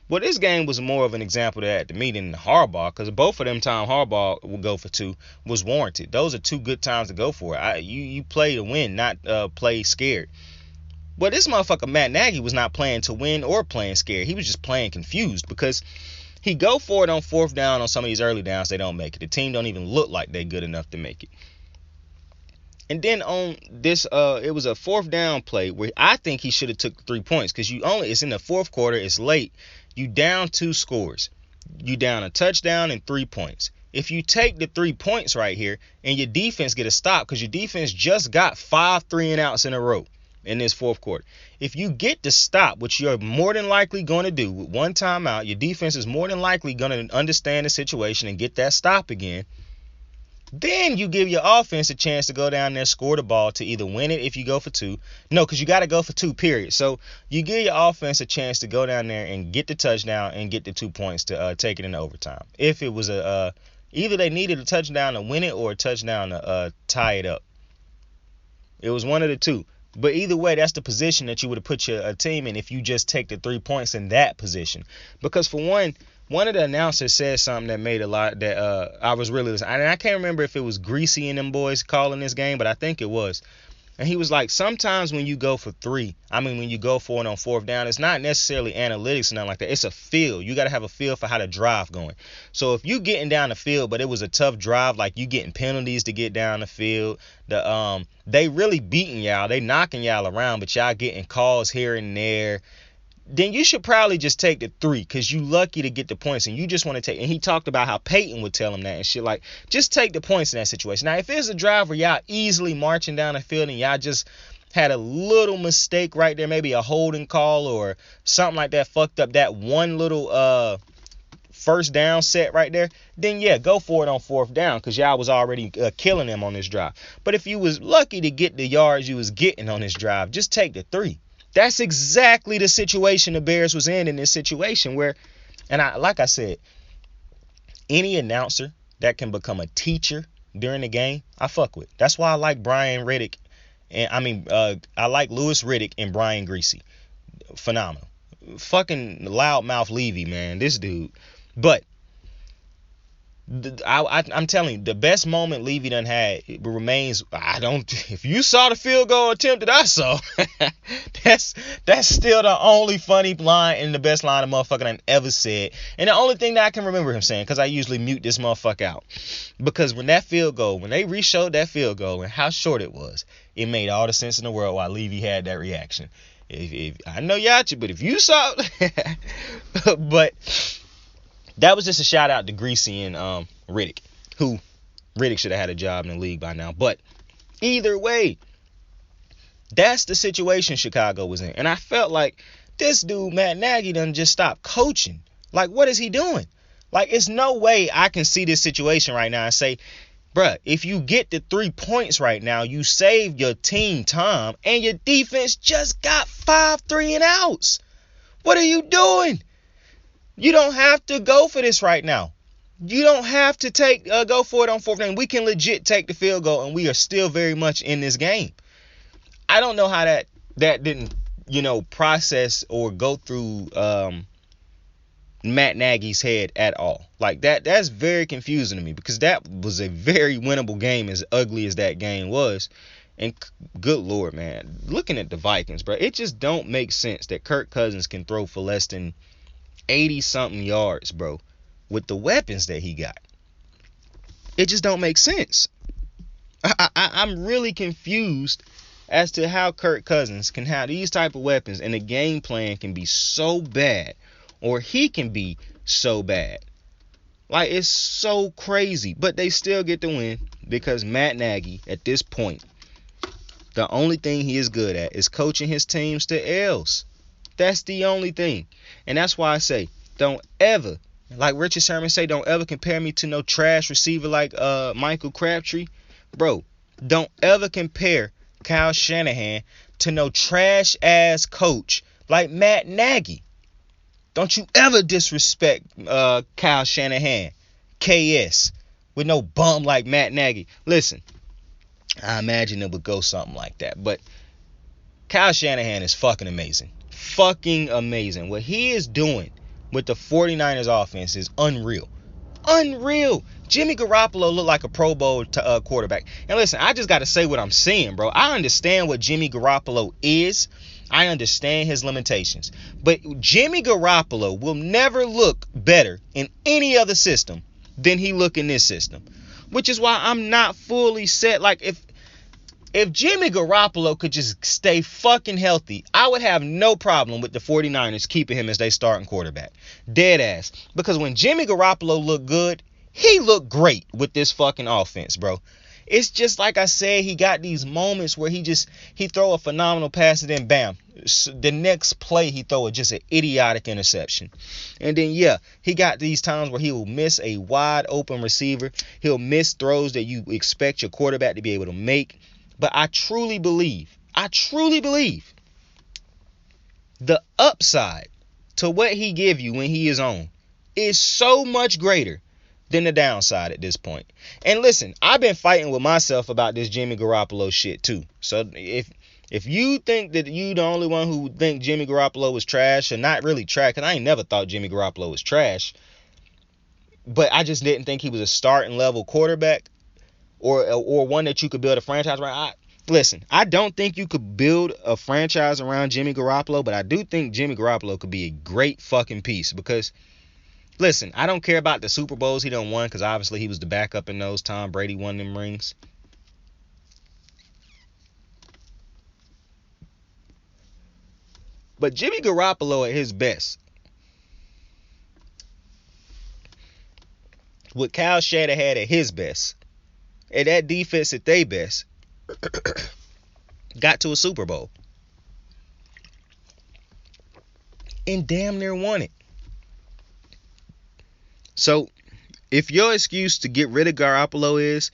Well, this game was more of an example of that to me than Harbaugh, because both of them time Harbaugh would go for 2 was warranted. Those are 2 good times to go for it. You play to win, not play scared. But this motherfucker Matt Nagy was not playing to win or playing scared. He was just playing confused because he go for it on fourth down on some of these early downs. They don't make it. The team don't even look like they good enough to make it. And then on this, it was a fourth down play where I think he should have took 3 points because it's in the fourth quarter. It's late. You down 2 scores. You down a touchdown and 3 points. If you take the 3 points right here and your defense get a stop because your defense just got 5 3-and-outs in a row in this fourth quarter. If you get the stop, which you're more than likely going to do with one timeout, your defense is more than likely going to understand the situation and get that stop again. Then you give your offense a chance to go down there, score the ball to either win it if you go for 2. No, because you got to go for 2, period. So you give your offense a chance to go down there and get the touchdown and get the 2 points to take it into overtime. If it was either they needed a touchdown to win it or a touchdown to tie it up. It was one of the two. But either way, that's the position that you would have put your team in if you just take the 3 points in that position. Because for one of the announcers said something that made a lot that I was really listening. And I can't remember if it was Greasy and them boys calling this game, but I think it was. And he was like, sometimes when you go for 3, when you go for it on fourth down, it's not necessarily analytics and nothing like that. It's a feel. You got to have a feel for how the drive going. So if you getting down the field, but it was a tough drive, like you getting penalties to get down the field, they really beating y'all. They knocking y'all around, but y'all getting calls here and there. Then you should probably just take the 3 because you lucky to get the points and you just want to take. And he talked about how Peyton would tell him that and shit. Like, just take the points in that situation. Now, if it's a drive where y'all easily marching down the field and y'all just had a little mistake right there, maybe a holding call or something like that, fucked up that one little first down set right there, then yeah, go for it on fourth down because y'all was already killing them on this drive. But if you was lucky to get the yards you was getting on this drive, just take the 3. That's exactly the situation the Bears was in this situation where, and like I said, any announcer that can become a teacher during the game, I fuck with. That's why I like Brian Riddick, and I like Louis Riddick and Brian Greasy. Phenomenal. Fucking loudmouth Levy, man, this dude. But I'm telling you, the best moment Levy done had remains. If you saw the field goal attempt that I saw, that's still the only funny line and the best line a motherfucker done ever said. And the only thing that I can remember him saying, because I usually mute this motherfucker out, because when they re-showed that field goal and how short it was, it made all the sense in the world why Levy had that reaction. If I know you out you, but if you saw, but. That was just a shout out to Greasy and Riddick, who Riddick should have had a job in the league by now. But either way, that's the situation Chicago was in. And I felt like this dude, Matt Nagy, done just stopped coaching. Like, what is he doing? Like, it's no way I can see this situation right now and say, bruh, if you get the 3 points right now, you saved your team time and your defense just got 5 3-and-outs. What are you doing? You don't have to go for this right now. You don't have to go for it on fourth down. We can legit take the field goal, and we are still very much in this game. I don't know how that didn't, process or go through Matt Nagy's head at all. Like that's very confusing to me because that was a very winnable game, as ugly as that game was. And good Lord, man, looking at the Vikings, bro, it just don't make sense that Kirk Cousins can throw for less than 80-something yards, bro, with the weapons that he got. It just don't make sense. I'm really confused as to how Kirk Cousins can have these type of weapons and the game plan can be so bad, or he can be so bad. Like, it's so crazy, but they still get the win because Matt Nagy, at this point, the only thing he is good at is coaching his teams to L's. That's the only thing. And that's why I say, don't ever, like Richard Sherman say, don't ever compare me to no trash receiver like Michael Crabtree. Bro, don't ever compare Kyle Shanahan to no trash ass coach like Matt Nagy. Don't you ever disrespect Kyle Shanahan, KS, with no bum like Matt Nagy. Listen, I imagine it would go something like that. But Kyle Shanahan is fucking amazing. Fucking amazing. What he is doing with the 49ers offense is unreal. Unreal. Jimmy Garoppolo looked like a Pro Bowl quarterback. And listen, I just got to say what I'm saying, bro. I understand what Jimmy Garoppolo is. I understand his limitations. But Jimmy Garoppolo will never look better in any other system than he look in this system. Which is why I'm not fully set. Like, if Jimmy Garoppolo could just stay fucking healthy, I would have no problem with the 49ers keeping him as their starting quarterback. Dead ass. Because when Jimmy Garoppolo looked good, he looked great with this fucking offense, bro. It's just like I said, he got these moments where he throw a phenomenal pass and then bam. The next play he throw just an idiotic interception. And then yeah, he got these times where he will miss a wide open receiver. He'll miss throws that you expect your quarterback to be able to make. But I truly believe the upside to what he give you when he is on is so much greater than the downside at this point. And listen, I've been fighting with myself about this Jimmy Garoppolo shit too. So if you think that you the only one who think Jimmy Garoppolo was trash, or not really trash, because I ain't never thought Jimmy Garoppolo was trash, but I just didn't think he was a starting level quarterback, or one that you could build a franchise around. Listen, I don't think you could build a franchise around Jimmy Garoppolo, but I do think Jimmy Garoppolo could be a great fucking piece because, listen, I don't care about the Super Bowls he done won because obviously he was the backup in those. Tom Brady won them rings. But Jimmy Garoppolo at his best, what Kyle Shanahan at his best, and that defense at their best, got to a Super Bowl, and damn near won it. So if your excuse to get rid of Garoppolo is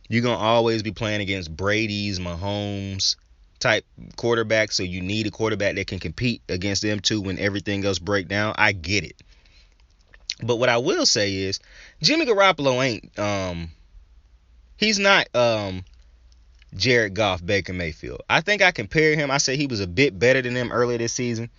you're going to always be playing against Brady's, Mahomes type quarterbacks, so you need a quarterback that can compete against them too when everything else break down, I get it. But what I will say is Jimmy Garoppolo ain't he's not Jared Goff, Baker Mayfield. I think I compared him. I say he was a bit better than them earlier this season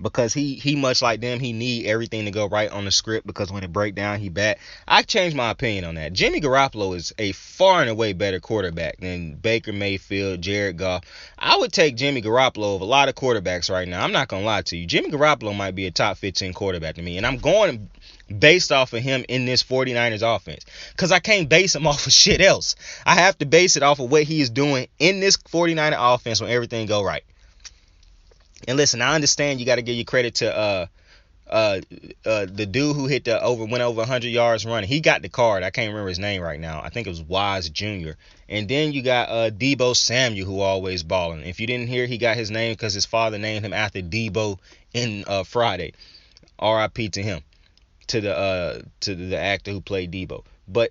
because he much like them, he need everything to go right on the script because when it break down, he bad. I changed my opinion on that. Jimmy Garoppolo is a far and away better quarterback than Baker Mayfield, Jared Goff. I would take Jimmy Garoppolo over a lot of quarterbacks right now. I'm not going to lie to you. Jimmy Garoppolo might be a top 15 quarterback to me, and I'm going based off of him in this 49ers offense because I can't base him off of shit else. I have to base it off of what he is doing in this 49er offense when everything go right. And listen, I understand you got to give you credit to the dude who went over 100 yards running. He got the card. I can't remember his name right now. I think it was Wise Jr. And then you got Deebo Samuel, who always balling. If you didn't hear, he got his name because his father named him after Deebo in Friday. R.I.P. to him, to the actor who played Deebo. But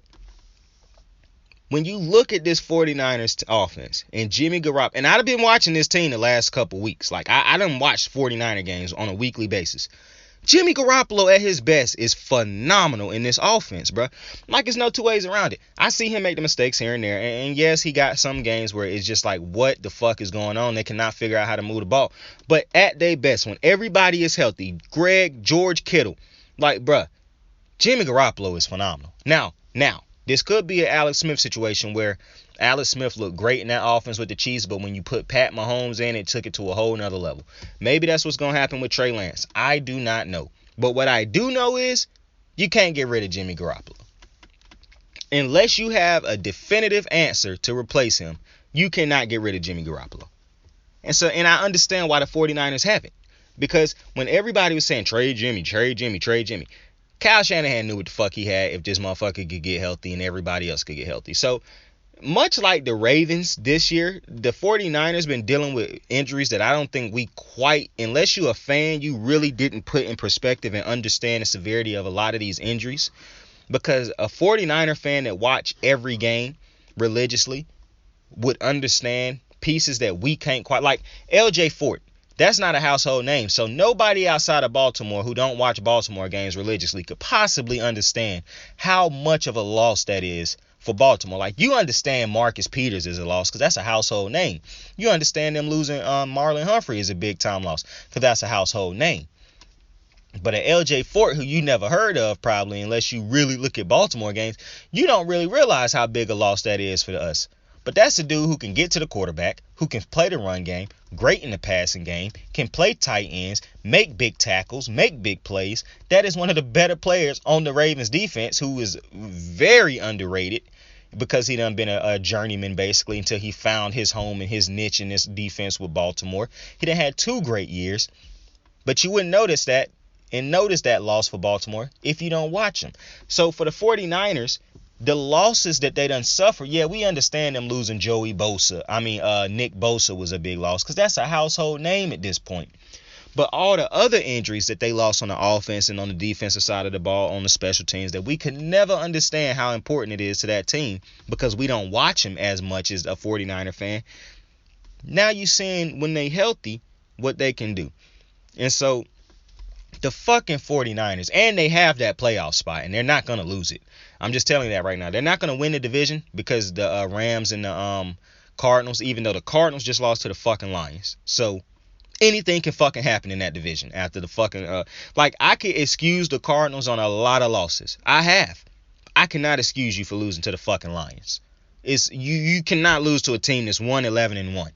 when you look at this 49ers offense and Jimmy Garoppolo, and I've been watching this team the last couple weeks. Like, I done watched 49er games on a weekly basis. Jimmy Garoppolo at his best is phenomenal in this offense, bro. Like, there's no two ways around it. I see him make the mistakes here and there. And yes, he got some games where it's just like, what the fuck is going on? They cannot figure out how to move the ball. But at their best, when everybody is healthy, Greg, George Kittle, like, bro, Jimmy Garoppolo is phenomenal. Now, this could be an Alex Smith situation where Alex Smith looked great in that offense with the Chiefs, but when you put Pat Mahomes in, it took it to a whole nother level. Maybe that's what's going to happen with Trey Lance. I do not know. But what I do know is you can't get rid of Jimmy Garoppolo. Unless you have a definitive answer to replace him, you cannot get rid of Jimmy Garoppolo. And I understand why the 49ers haven't. Because when everybody was saying, trade Jimmy, Kyle Shanahan knew what the fuck he had if this motherfucker could get healthy and everybody else could get healthy. So, much like the Ravens this year, the 49ers been dealing with injuries that I don't think we quite, unless you're a fan, you really didn't put in perspective and understand the severity of a lot of these injuries. Because a 49er fan that watch every game religiously would understand pieces that we can't quite, like LJ Fort. That's not a household name. So nobody outside of Baltimore who don't watch Baltimore games religiously could possibly understand how much of a loss that is for Baltimore. Like, you understand Marcus Peters is a loss because that's a household name. You understand them losing Marlon Humphrey is a big time loss because that's a household name. But an LJ Fort, who you never heard of probably unless you really look at Baltimore games, you don't really realize how big a loss that is for us. But that's a dude who can get to the quarterback, who can play the run game, great in the passing game, can play tight ends, make big tackles, make big plays. That is one of the better players on the Ravens defense, who is very underrated because he done been a journeyman basically until he found his home and his niche in this defense with Baltimore. He done had 2 great years, but you wouldn't notice that and notice that loss for Baltimore if you don't watch them. So for the 49ers, the losses that they done suffer, yeah, we understand them losing Nick Bosa was a big loss because that's a household name at this point. But all the other injuries that they lost on the offense and on the defensive side of the ball on the special teams that we could never understand how important it is to that team because we don't watch them as much as a 49er fan. Now you're seeing when they healthy what they can do. And so the fucking 49ers, and they have that playoff spot, and they're not going to lose it. I'm just telling you that right now. They're not going to win the division because the Rams and the Cardinals, even though the Cardinals just lost to the fucking Lions. So anything can fucking happen in that division after the fucking, I could excuse the Cardinals on a lot of losses. I have. I cannot excuse you for losing to the fucking Lions. You cannot lose to a team that's 1-11-1.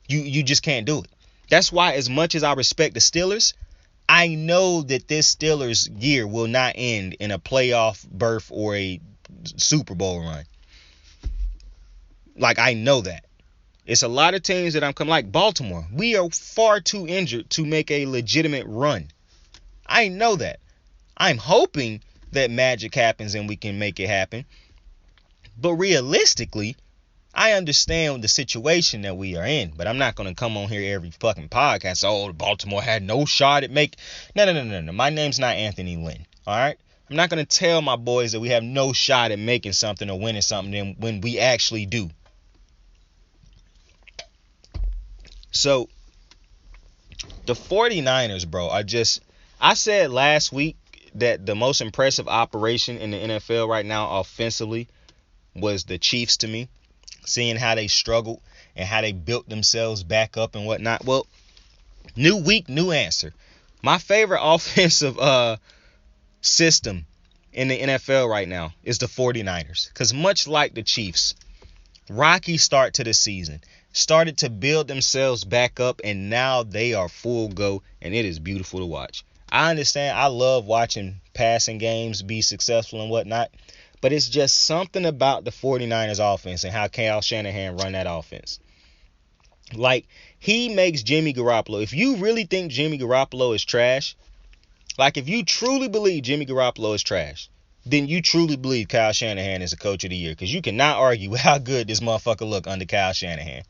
You just can't do it. That's why, as much as I respect the Steelers, I know that this Steelers year will not end in a playoff berth or a Super Bowl run. Like, I know that. It's a lot of teams that I'm coming, like Baltimore. We are far too injured to make a legitimate run. I know that. I'm hoping that magic happens and we can make it happen. But realistically, I I understand the situation that we are in, but I'm not going to come on here every fucking podcast. Oh, Baltimore had no shot at make. No. My name's not Anthony Lynn. All right. I'm not going to tell my boys that we have no shot at making something or winning something when we actually do. So the 49ers, bro, I said last week that the most impressive operation in the NFL right now offensively was the Chiefs to me, seeing how they struggled and how they built themselves back up and whatnot. Well, new week, new answer. My favorite offensive system in the NFL right now is the 49ers, because much like the Chiefs, rocky start to the season, started to build themselves back up, and now they are full go, and it is beautiful to watch. I understand. I love watching passing games be successful and whatnot, but it's just something about the 49ers offense and how Kyle Shanahan run that offense. Like, he makes Jimmy Garoppolo. If you really think Jimmy Garoppolo is trash, like if you truly believe Jimmy Garoppolo is trash, then you truly believe Kyle Shanahan is the coach of the year, because you cannot argue with how good this motherfucker look under Kyle Shanahan.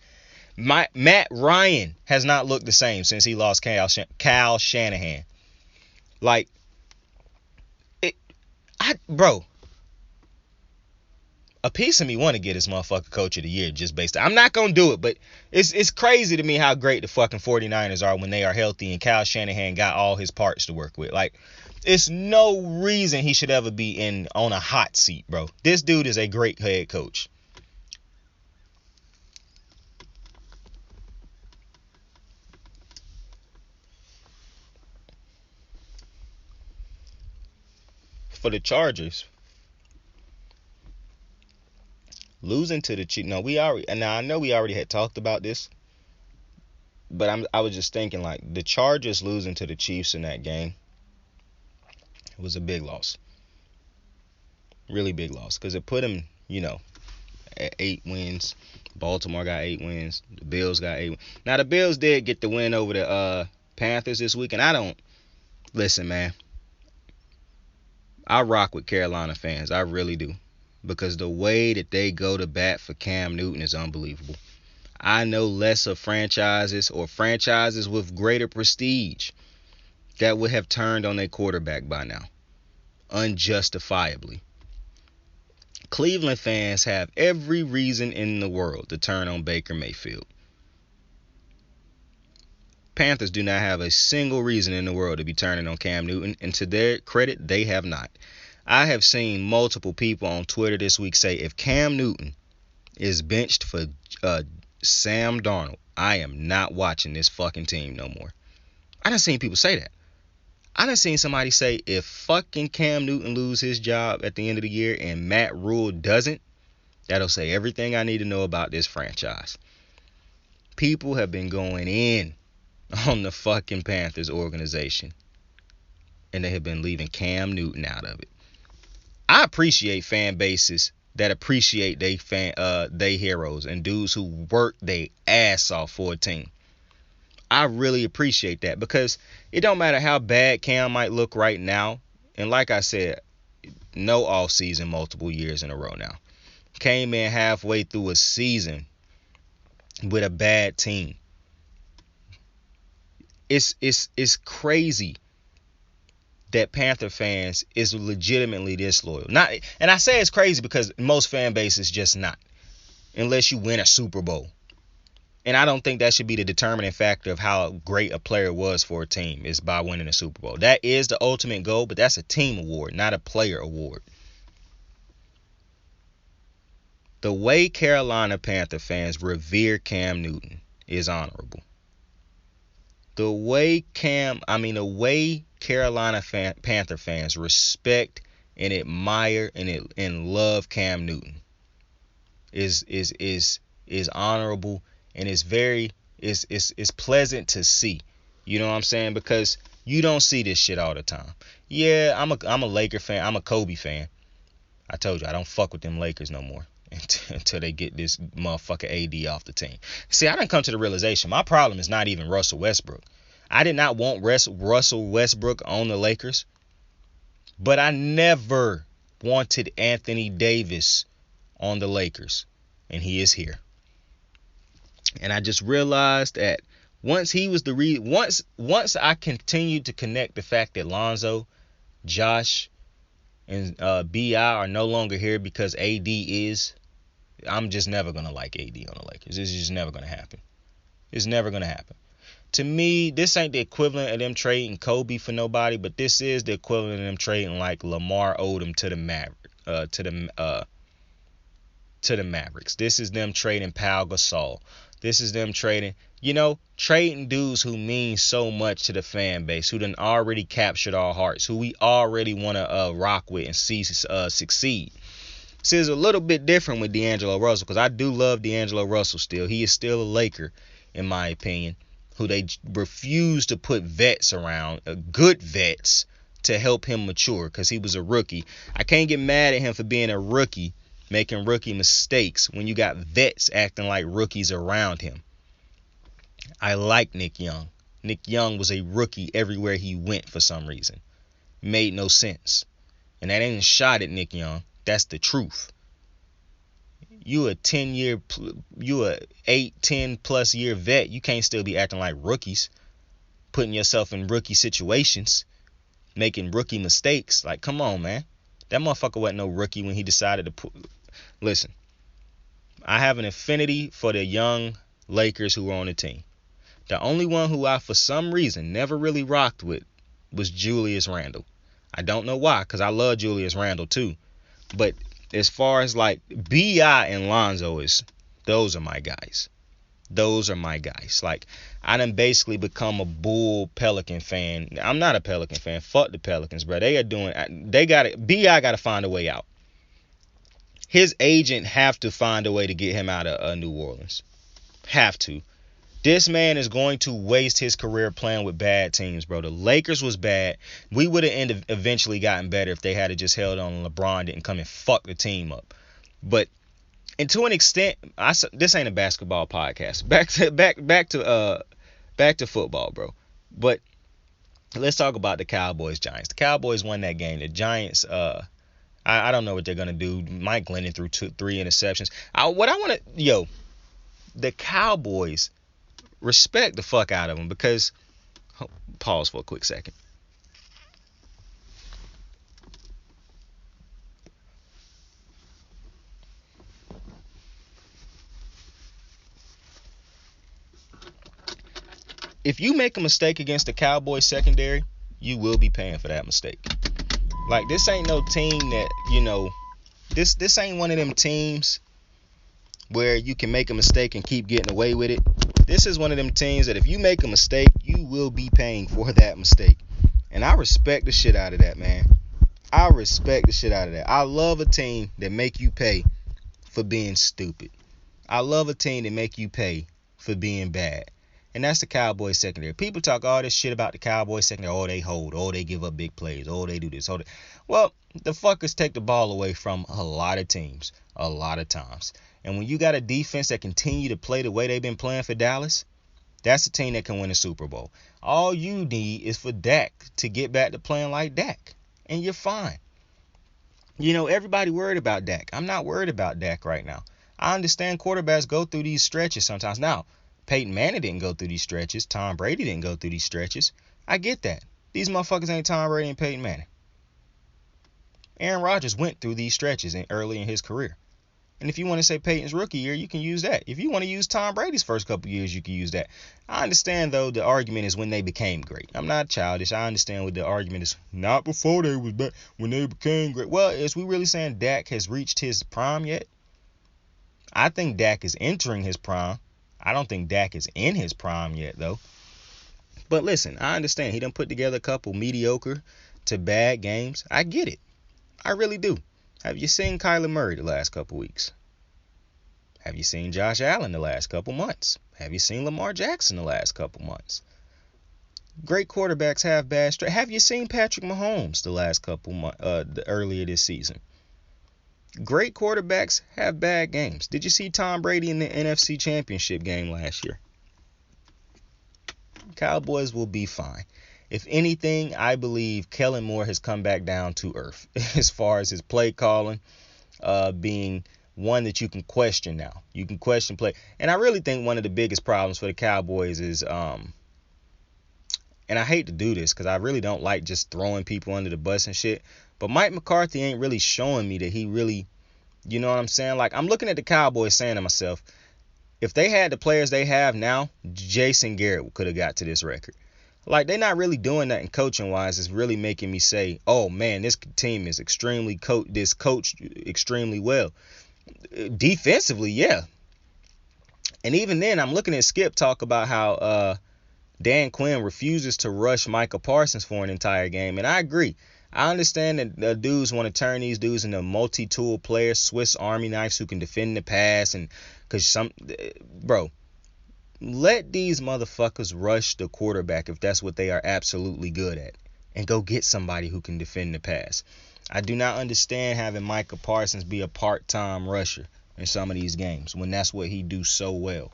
Matt Ryan has not looked the same since he lost Kyle Shanahan. Like, bro, a piece of me want to get this motherfucker coach of the year just based on, I'm not going to do it, but it's crazy to me how great the fucking 49ers are when they are healthy and Kyle Shanahan got all his parts to work with. Like, it's no reason he should ever be on a hot seat, bro. This dude is a great head coach. For the Chargers, losing to the Chiefs. Now I know we already had talked about this, but I was just thinking, like, the Chargers losing to the Chiefs in that game was a big loss. Really big loss, because it put them, at 8 wins. Baltimore got 8 wins. The Bills got 8 wins. Now, the Bills did get the win over the Panthers this week, and listen, man, I rock with Carolina fans. I really do. Because the way that they go to bat for Cam Newton is unbelievable. I know lesser franchises or franchises with greater prestige that would have turned on their quarterback by now, unjustifiably. Cleveland fans have every reason in the world to turn on Baker Mayfield. Panthers do not have a single reason in the world to be turning on Cam Newton, and to their credit, they have not. I have seen multiple people on Twitter this week say if Cam Newton is benched for Sam Darnold, I am not watching this fucking team no more. I done seen people say that. I done seen somebody say if fucking Cam Newton lose his job at the end of the year and Matt Rule doesn't, that'll say everything I need to know about this franchise. People have been going in on the fucking Panthers organization, and they have been leaving Cam Newton out of it. I appreciate fan bases that appreciate they heroes and dudes who work their ass off for a team. I really appreciate that, because it don't matter how bad Cam might look right now, and like I said, no off season multiple years in a row now. Came in halfway through a season with a bad team. It's crazy that Panther fans is legitimately this loyal. And I say it's crazy because most fan bases just not, unless you win a Super Bowl. And I don't think that should be the determining factor of how great a player was for a team, is by winning a Super Bowl. That is the ultimate goal, but that's a team award, not a player award. The way Carolina Panther fans revere Cam Newton is honorable. The way Carolina Panther fans respect and admire and love Cam Newton is honorable, and it's pleasant to see. You know what I'm saying? Because you don't see this shit all the time. Yeah, I'm a Laker fan. I'm a Kobe fan. I told you I don't fuck with them Lakers no more until they get this motherfucker AD off the team. See, I done come to the realization my problem is not even Russell Westbrook. I did not want Russell Westbrook on the Lakers, but I never wanted Anthony Davis on the Lakers, and he is here. And I just realized that once he was the once I continued to connect the fact that Lonzo, Josh, and Bi are no longer here because AD is, I'm just never gonna like AD on the Lakers. It's just never gonna happen. It's never gonna happen. To me, this ain't the equivalent of them trading Kobe for nobody, but this is the equivalent of them trading like Lamar Odom to the Mavericks. This is them trading Pau Gasol. This is them trading, trading dudes who mean so much to the fan base, who done already captured our hearts, who we already want to rock with and see succeed. See, it's a little bit different with D'Angelo Russell, because I do love D'Angelo Russell still. He is still a Laker, in my opinion, who they refuse to put vets around, good vets, to help him mature, because he was a rookie. I can't get mad at him for being a rookie, making rookie mistakes, when you got vets acting like rookies around him. I like Nick Young. Nick Young was a rookie everywhere he went for some reason. Made no sense. And that ain't a shot at Nick Young. That's the truth. You a 10 plus year vet. You can't still be acting like rookies, putting yourself in rookie situations, making rookie mistakes. Like, come on, man. That motherfucker wasn't no rookie when he decided to put. Listen, I have an affinity for the young Lakers who were on the team. The only one who I, for some reason, never really rocked with was Julius Randle. I don't know why, because I love Julius Randle too. But as far as like B.I. and Lonzo those are my guys. Those are my guys. Like, I done basically become a Bull Pelican fan. I'm not a Pelican fan. Fuck the Pelicans, bro. They got it. B.I. got to find a way out. His agent have to find a way to get him out of New Orleans. Have to. This man is going to waste his career playing with bad teams, bro. The Lakers was bad. We would have eventually gotten better if they had just held on. LeBron didn't come and fuck the team up. But, and to an extent, this ain't a basketball podcast. Back to football, bro. But let's talk about the Cowboys Giants. The Cowboys won that game. The Giants, I don't know what they're gonna do. Mike Glennon threw 3 interceptions. The Cowboys, respect the fuck out of them, because, pause for a quick second. If you make a mistake against the Cowboys secondary, you will be paying for that mistake. Like, this ain't no team that, this ain't one of them teams where you can make a mistake and keep getting away with it. This is one of them teams that if you make a mistake, you will be paying for that mistake. And I respect the shit out of that, man. I respect the shit out of that. I love a team that make you pay for being stupid. I love a team that make you pay for being bad. And that's the Cowboys secondary. People talk all this shit about the Cowboys secondary. Oh, they hold. Oh, they give up big plays. Oh, they do this. Well, the fuckers take the ball away from a lot of teams a lot of times. And when you got a defense that continue to play the way they've been playing for Dallas, that's a team that can win a Super Bowl. All you need is for Dak to get back to playing like Dak, and you're fine. Everybody worried about Dak. I'm not worried about Dak right now. I understand quarterbacks go through these stretches sometimes. Now, Peyton Manning didn't go through these stretches. Tom Brady didn't go through these stretches. I get that. These motherfuckers ain't Tom Brady and Peyton Manning. Aaron Rodgers went through these stretches early in his career. And if you want to say Peyton's rookie year, you can use that. If you want to use Tom Brady's first couple years, you can use that. I understand, though, the argument is when they became great. I'm not childish. I understand what the argument is. Not before they was back, when they became great. Well, is we really saying Dak has reached his prime yet? I think Dak is entering his prime. I don't think Dak is in his prime yet, though. But listen, I understand. He done put together a couple mediocre to bad games. I get it. I really do. Have you seen Kyler Murray the last couple weeks? Have you seen Josh Allen the last couple months? Have you seen Lamar Jackson the last couple months? Great quarterbacks have bad stretches. Have you seen Patrick Mahomes the last couple months, earlier this season? Great quarterbacks have bad games. Did you see Tom Brady in the NFC Championship game last year? Cowboys will be fine. If anything, I believe Kellen Moore has come back down to earth as far as his play calling, being one that you can question now. You can question play. And I really think one of the biggest problems for the Cowboys is, and I hate to do this because I really don't like just throwing people under the bus and shit, but Mike McCarthy ain't really showing me that he really, you know what I'm saying? Like, I'm looking at the Cowboys saying to myself, if they had the players they have now, Jason Garrett could have got to this record. Like, they're not really doing that in coaching wise. It's really making me say, oh man, this team is coached extremely well. Defensively, yeah. And even then, I'm looking at Skip talk about how Dan Quinn refuses to rush Micah Parsons for an entire game. And I agree. I understand that the dudes want to turn these dudes into multi-tool players, Swiss Army knives who can defend the pass. And because bro, let these motherfuckers rush the quarterback if that's what they are absolutely good at, and go get somebody who can defend the pass. I do not understand having Micah Parsons be a part-time rusher in some of these games when that's what he do so well.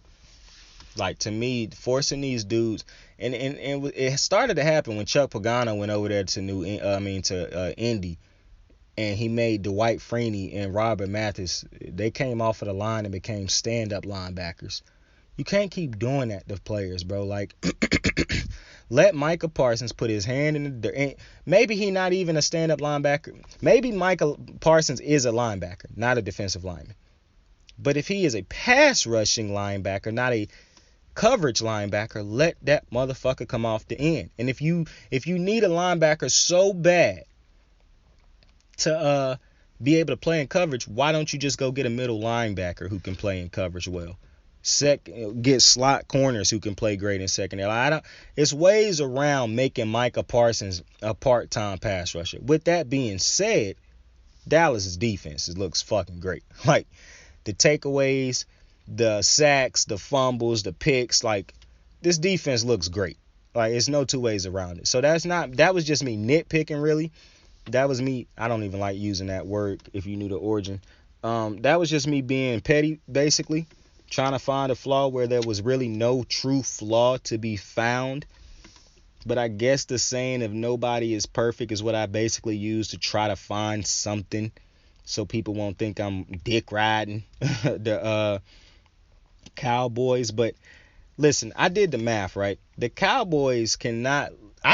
Like, to me, forcing these dudes, and it started to happen when Chuck Pagano went over there to Indy, and he made Dwight Freeney and Robert Mathis. They came off of the line and became stand-up linebackers. You can't keep doing that to players, bro. Like, let Micah Parsons put his hand in the dirt. Maybe he not even a stand-up linebacker. Maybe Micah Parsons is a linebacker, not a defensive lineman. But if he is a pass-rushing linebacker, not a coverage linebacker, let that motherfucker come off the end. And if you need a linebacker so bad to be able to play in coverage, why don't you just go get a middle linebacker who can play in coverage well? Get slot corners who can play great in secondary. It's ways around making Micah Parsons a part-time pass rusher. With that being said, Dallas's defense looks fucking great. Like, the takeaways, the sacks, the fumbles, the picks, like, this defense looks great. Like, there's no two ways around it. So that was just me nitpicking, really. That was me. I don't even like using that word if you knew the origin. That was just me being petty, basically. Trying to find a flaw where there was really no true flaw to be found. But I guess the saying of nobody is perfect is what I basically use to try to find something so people won't think I'm dick riding the Cowboys. But listen, I did the math, right? I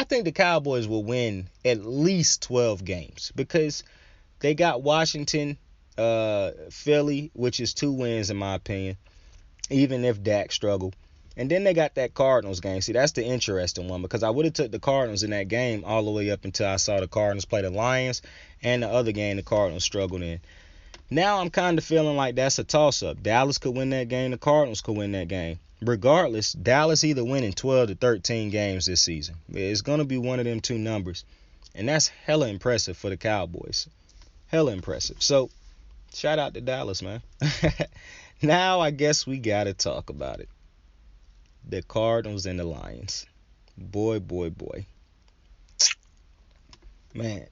think the Cowboys will win at least 12 games because they got Washington, Philly, which is 2 wins in my opinion, even if Dak struggled. And then they got that Cardinals game. See, that's the interesting one because I would have took the Cardinals in that game all the way up until I saw the Cardinals play the Lions and the other game the Cardinals struggled in. Now I'm kind of feeling like that's a toss-up. Dallas could win that game. The Cardinals could win that game. Regardless, Dallas either winning 12 to 13 games this season. It's going to be one of them two numbers. And that's hella impressive for the Cowboys. Hella impressive. So, shout out to Dallas, man. Now I guess we got to talk about it. The Cardinals and the Lions. Boy. Man.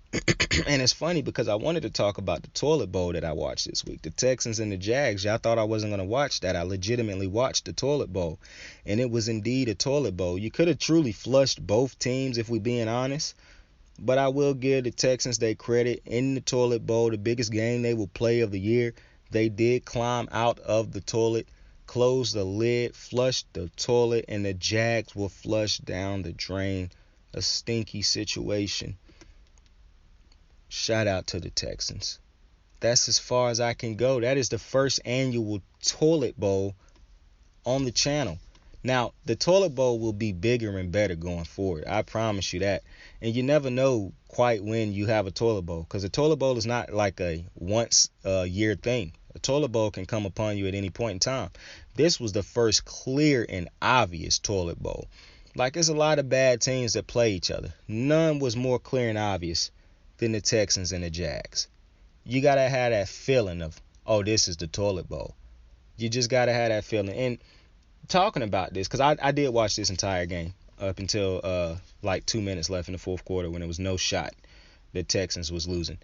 And it's funny because I wanted to talk about the toilet bowl that I watched this week. The Texans and the Jags. Y'all thought I wasn't going to watch that. I legitimately watched the toilet bowl. And it was indeed a toilet bowl. You could have truly flushed both teams if we're being honest. But I will give the Texans their credit. In the toilet bowl, the biggest game they will play of the year, they did climb out of the toilet, close the lid, flush the toilet, and the Jags will flush down the drain. A stinky situation. Shout out to the Texans. That's as far as I can go. That is the first annual toilet bowl on the channel. Now, the toilet bowl will be bigger and better going forward. I promise you that. And you never know quite when you have a toilet bowl, because a toilet bowl is not like a once a year thing. A toilet bowl can come upon you at any point in time. This was the first clear and obvious toilet bowl. Like, there's a lot of bad teams that play each other. None was more clear and obvious than the Texans and the Jags. You got to have that feeling of, oh, this is the toilet bowl. You just got to have that feeling. And talking about this, because I did watch this entire game up until like 2 minutes left in the fourth quarter when it was no shot the Texans was losing.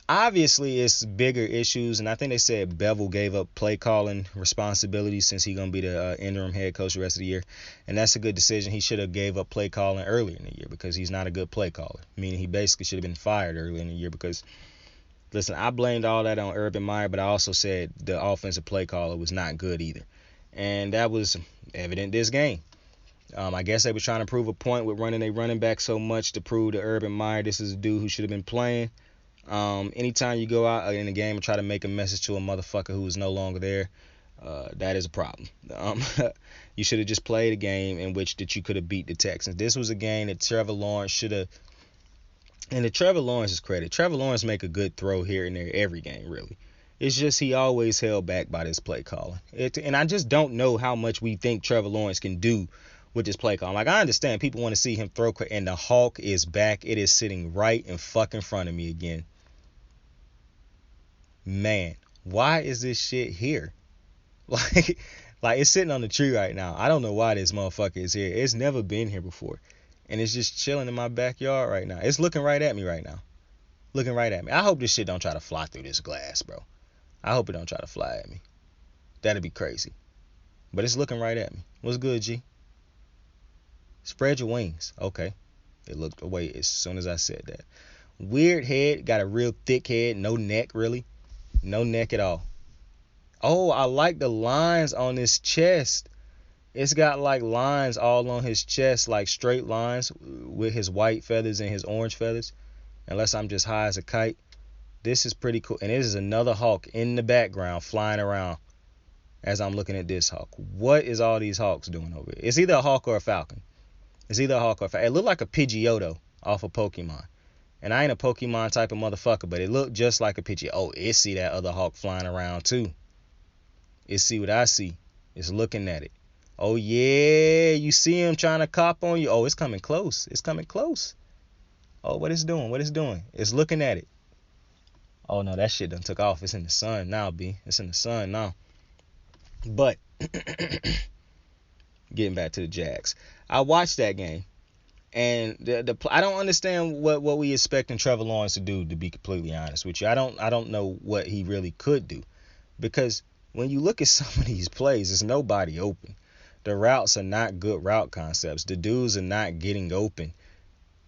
Obviously, it's bigger issues, and I think they said Bevel gave up play calling responsibilities since he's going to be the interim head coach the rest of the year, and that's a good decision. He should have gave up play calling earlier in the year because he's not a good play caller, meaning he basically should have been fired earlier in the year because Listen, I blamed all that on Urban Meyer, but I also said the offensive play caller was not good either. And that was evident this game. I guess they were trying to prove a point with running their running back so much to prove to Urban Meyer this is a dude who should have been playing. Anytime you go out in a game and try to make a message to a motherfucker who is no longer there, that is a problem. You should have just played a game in which that you could have beat the Texans. This was a game that Trevor Lawrence should have. And to Trevor Lawrence's credit, Trevor Lawrence make a good throw here and there every game, really. It's just he always held back by this play calling. And I just don't know how much we think Trevor Lawrence can do with this play calling. Like, I understand people want to see him throw, and the Hawk is back. It is sitting right in fucking front of me again. Man, why is this shit here? Like it's sitting on the tree right now. I don't know why this motherfucker is here. It's never been here before. And it's just chilling in my backyard right now. It's looking right at me right now. Looking right at me. I hope this shit don't try to fly through this glass, bro. I hope it don't try to fly at me. That'd be crazy. But it's looking right at me. What's good, G? Spread your wings. Okay. It looked away as soon as I said that. Weird head. Got a real thick head. No neck, really. No neck at all. Oh, I like the lines on his chest. It's got like lines all on his chest, like straight lines with his white feathers and his orange feathers. Unless I'm just high as a kite. This is pretty cool. And this is another hawk in the background flying around as I'm looking at this hawk. What is all these hawks doing over here? It's either a hawk or a falcon. It's either a hawk or a falcon. It looked like a Pidgeotto off of Pokemon. And I ain't a Pokemon type of motherfucker, but it looked just like a Pidgeotto. Oh, it see that other hawk flying around too. It see what I see. It's looking at it. Oh, yeah, you see him trying to cop on you. Oh, it's coming close. It's coming close. Oh, what it's doing? What it's doing? It's looking at it. Oh, no, that shit done took off. It's in the sun now, B. It's in the sun now. But, getting back to the Jags. I watched that game. And I don't understand what we expecting Trevor Lawrence to do, to be completely honest with you. I don't know what he really could do. Because when you look at some of these plays, there's nobody open. The routes are not good route concepts. The dudes are not getting open.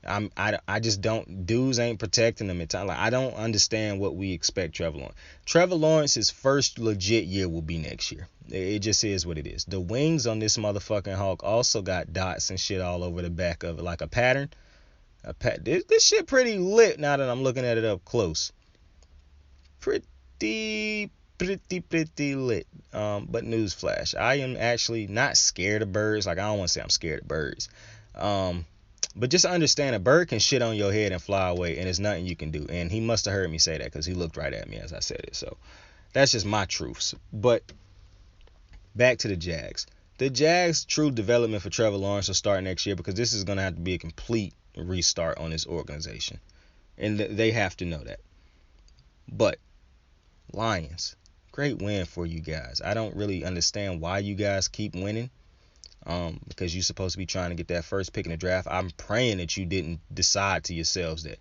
I just don't. Dudes ain't protecting them at times. Like, I don't understand what we expect Trevor Lawrence. Trevor Lawrence's first legit year will be next year. It just is what it is. The wings on this motherfucking hawk also got dots and shit all over the back of it, like a pattern. This shit pretty lit now that I'm looking at it up close. Pretty lit. But newsflash, I am actually not scared of birds. Like, I don't want to say I'm scared of birds. But just understand, a bird can shit on your head and fly away, and there's nothing you can do. And he must have heard me say that, because he looked right at me as I said it. So that's just my truths. But back to the Jags. The Jags' true development for Trevor Lawrence will start next year, because this is going to have to be a complete restart on this organization. And they have to know that. But Lions, great win for you guys. I don't really understand why you guys keep winning. Because you're supposed to be trying to get that first pick in the draft. I'm praying that you didn't decide to yourselves that,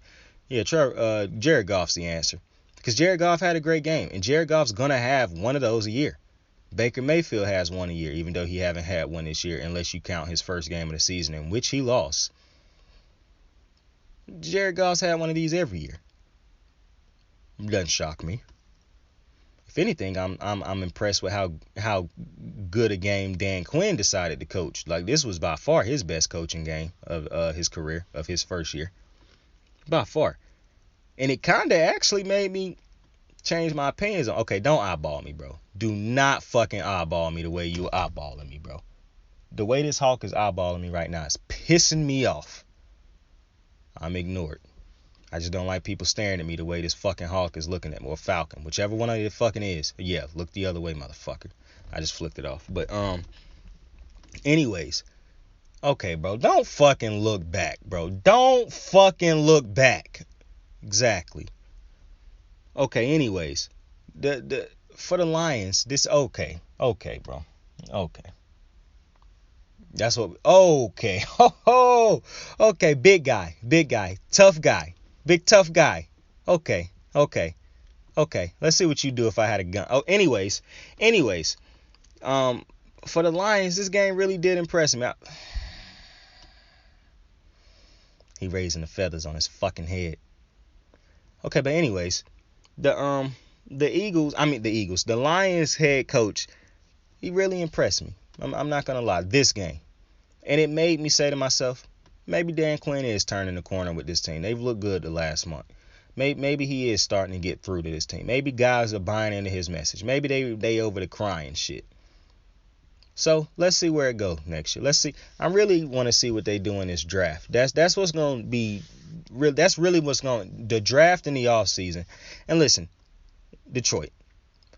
yeah, Jared Goff's the answer. Because Jared Goff had a great game. And Jared Goff's going to have one of those a year. Baker Mayfield has one a year, even though he haven't had one this year, unless you count his first game of the season, in which he lost. Jared Goff's had one of these every year. Doesn't shock me. If anything, I'm impressed with how good a game Dan Quinn decided to coach. Like, this was by far his best coaching game of his career, of his first year. By far. And it kind of actually made me change my opinions on, okay, don't eyeball me, bro. Do not fucking eyeball me the way you eyeballing me, bro. The way this hawk is eyeballing me right now is pissing me off. I'm ignored. I just don't like people staring at me the way this fucking hawk is looking at me, or falcon, whichever one of it fucking is. Yeah, look the other way, motherfucker. I just flipped it off. But anyways, okay, bro, don't fucking look back, bro. Don't fucking look back. Exactly. Okay, anyways, for the Lions, this okay, bro, okay. That's what. Okay, okay, big guy, tough guy. Big tough guy. Okay. Let's see what you do if I had a gun. Oh, anyways. For the Lions, this game really did impress me. He raising the feathers on his fucking head. Okay, but anyways, The the Lions head coach, he really impressed me. I'm not gonna lie, this game. And it made me say to myself, maybe Dan Quinn is turning the corner with this team. They've looked good the last month. Maybe he is starting to get through to this team. Maybe guys are buying into his message. Maybe they over the crying shit. So let's see where it goes next year. Let's see. I really want to see what they do in this draft. That's what's going to be real. That's really what's going the draft in the offseason. And listen, Detroit,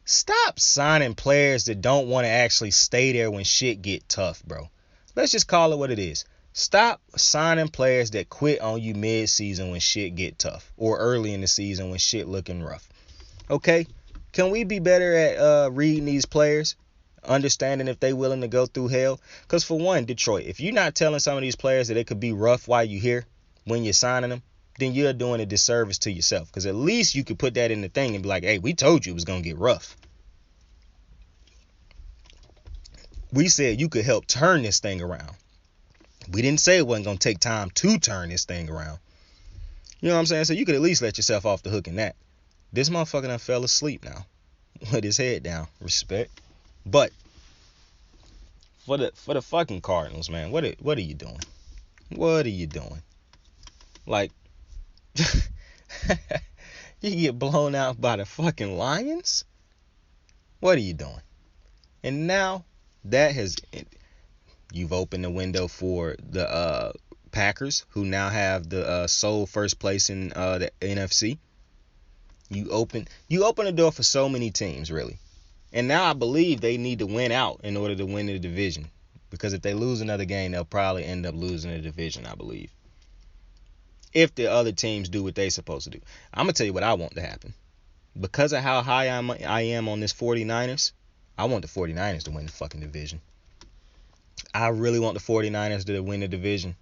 stop signing players that don't want to actually stay there when shit get tough, bro. Let's just call it what it is. Stop signing players that quit on you mid-season when shit get tough or early in the season when shit looking rough. Okay? Can we be better at reading these players? Understanding if they willing to go through hell? Because for one, Detroit, if you're not telling some of these players that it could be rough while you're here when you're signing them, then you're doing a disservice to yourself. Because at least you could put that in the thing and be like, hey, we told you it was going to get rough. We said you could help turn this thing around. We didn't say it wasn't going to take time to turn this thing around. You know what I'm saying? So you could at least let yourself off the hook in that. This motherfucker done fell asleep now with his head down. Respect. But for the fucking Cardinals, man, what are you doing? What are you doing? Like, you get blown out by the fucking Lions? What are you doing? And now you've opened the window for the Packers, who now have the sole first place in the NFC. You open the door for so many teams, really. And now I believe they need to win out in order to win the division. Because if they lose another game, they'll probably end up losing the division, I believe. If the other teams do what they're supposed to do. I'm going to tell you what I want to happen. Because of how high I am on this 49ers, I want the 49ers to win the fucking division. I really want the 49ers to win the division.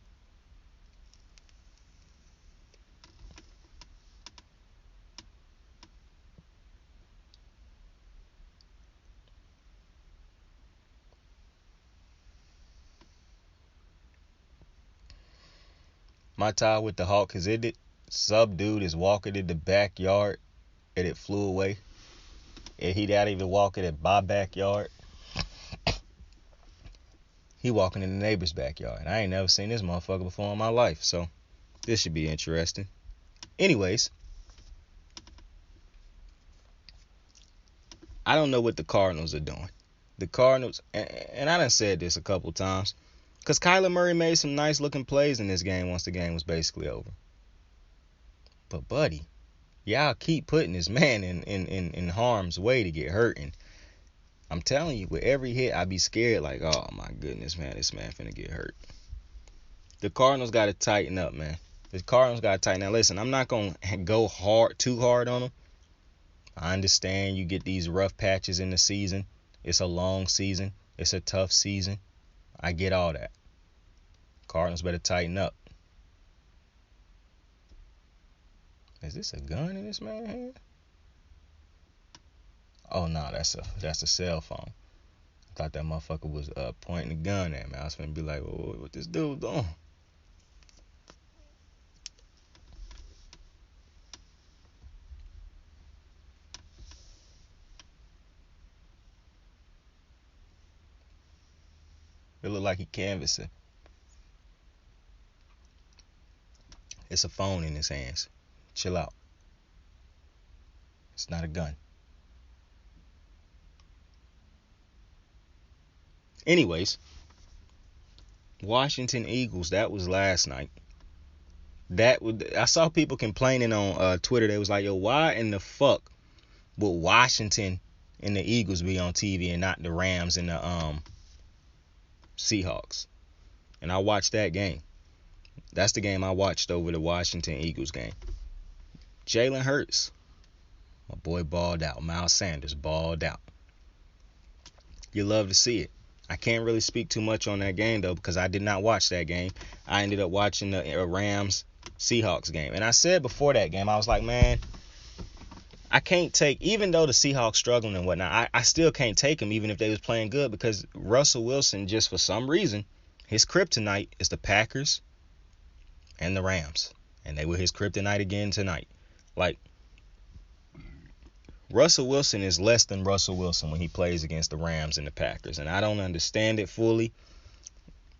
My tie with the Hawk is ended. Sub dude is walking in the backyard and it flew away. And he not even walking in my backyard. He walking in the neighbor's backyard. I ain't never seen this motherfucker before in my life. So this should be interesting. Anyways, I don't know what the Cardinals are doing. The Cardinals, and I done said this a couple times, because Kyler Murray made some nice looking plays in this game once the game was basically over. But buddy, y'all keep putting this man in harm's way to get hurt. And I'm telling you, with every hit, I be scared like, oh my goodness, man, this man finna get hurt. The Cardinals got to tighten up, man. The Cardinals got to tighten up. Listen, I'm not going to go too hard on them. I understand you get these rough patches in the season. It's a long season. It's a tough season. I get all that. Cardinals better tighten up. Is this a gun in this man's hand? Oh no, that's a cell phone. I thought that motherfucker was pointing a gun at me. I was finna be like, oh, what this dude doing? It look like he canvassing. It's a phone in his hands. Chill out. It's not a gun. Anyways, Washington Eagles, that was last night. I saw people complaining on Twitter. They was like, yo, why in the fuck would Washington and the Eagles be on TV and not the Rams and the Seahawks? And I watched that game. That's the game I watched over the Washington Eagles game. Jalen Hurts, my boy, balled out. Miles Sanders balled out. You love to see it. I can't really speak too much on that game, though, because I did not watch that game. I ended up watching the Rams-Seahawks game. And I said before that game, I was like, man, I can't take, even though the Seahawks struggling and whatnot, I still can't take them even if they was playing good, because Russell Wilson, just for some reason, his kryptonite is the Packers and the Rams. And they were his kryptonite again tonight. Like, Russell Wilson is less than Russell Wilson when he plays against the Rams and the Packers, and I don't understand it fully.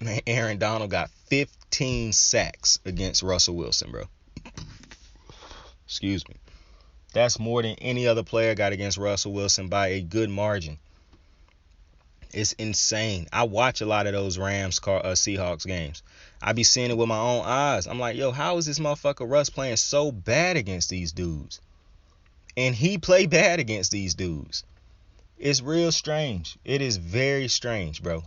Man, Aaron Donald got 15 sacks against Russell Wilson, bro. Excuse me. That's more than any other player got against Russell Wilson by a good margin. It's insane. I watch a lot of those Seahawks games. I be seeing it with my own eyes. I'm like, yo, how is this motherfucker Russ playing so bad against these dudes? And he play bad against these dudes. It's real strange. It is very strange, bro.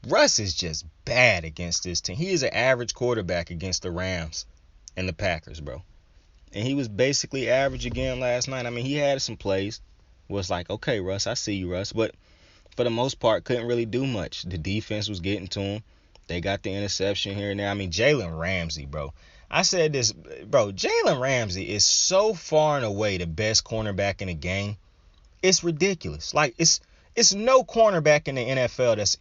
Russ is just bad against this team. He is an average quarterback against the Rams and the Packers, bro. And he was basically average again last night. I mean, he had some plays. Was like, okay, Russ, I see you, Russ. But for the most part, couldn't really do much. The defense was getting to him. They got the interception here and there. I mean, Jalen Ramsey, bro. I said this, bro. Jalen Ramsey is so far and away the best cornerback in the game. It's ridiculous. Like, it's no cornerback in the NFL that's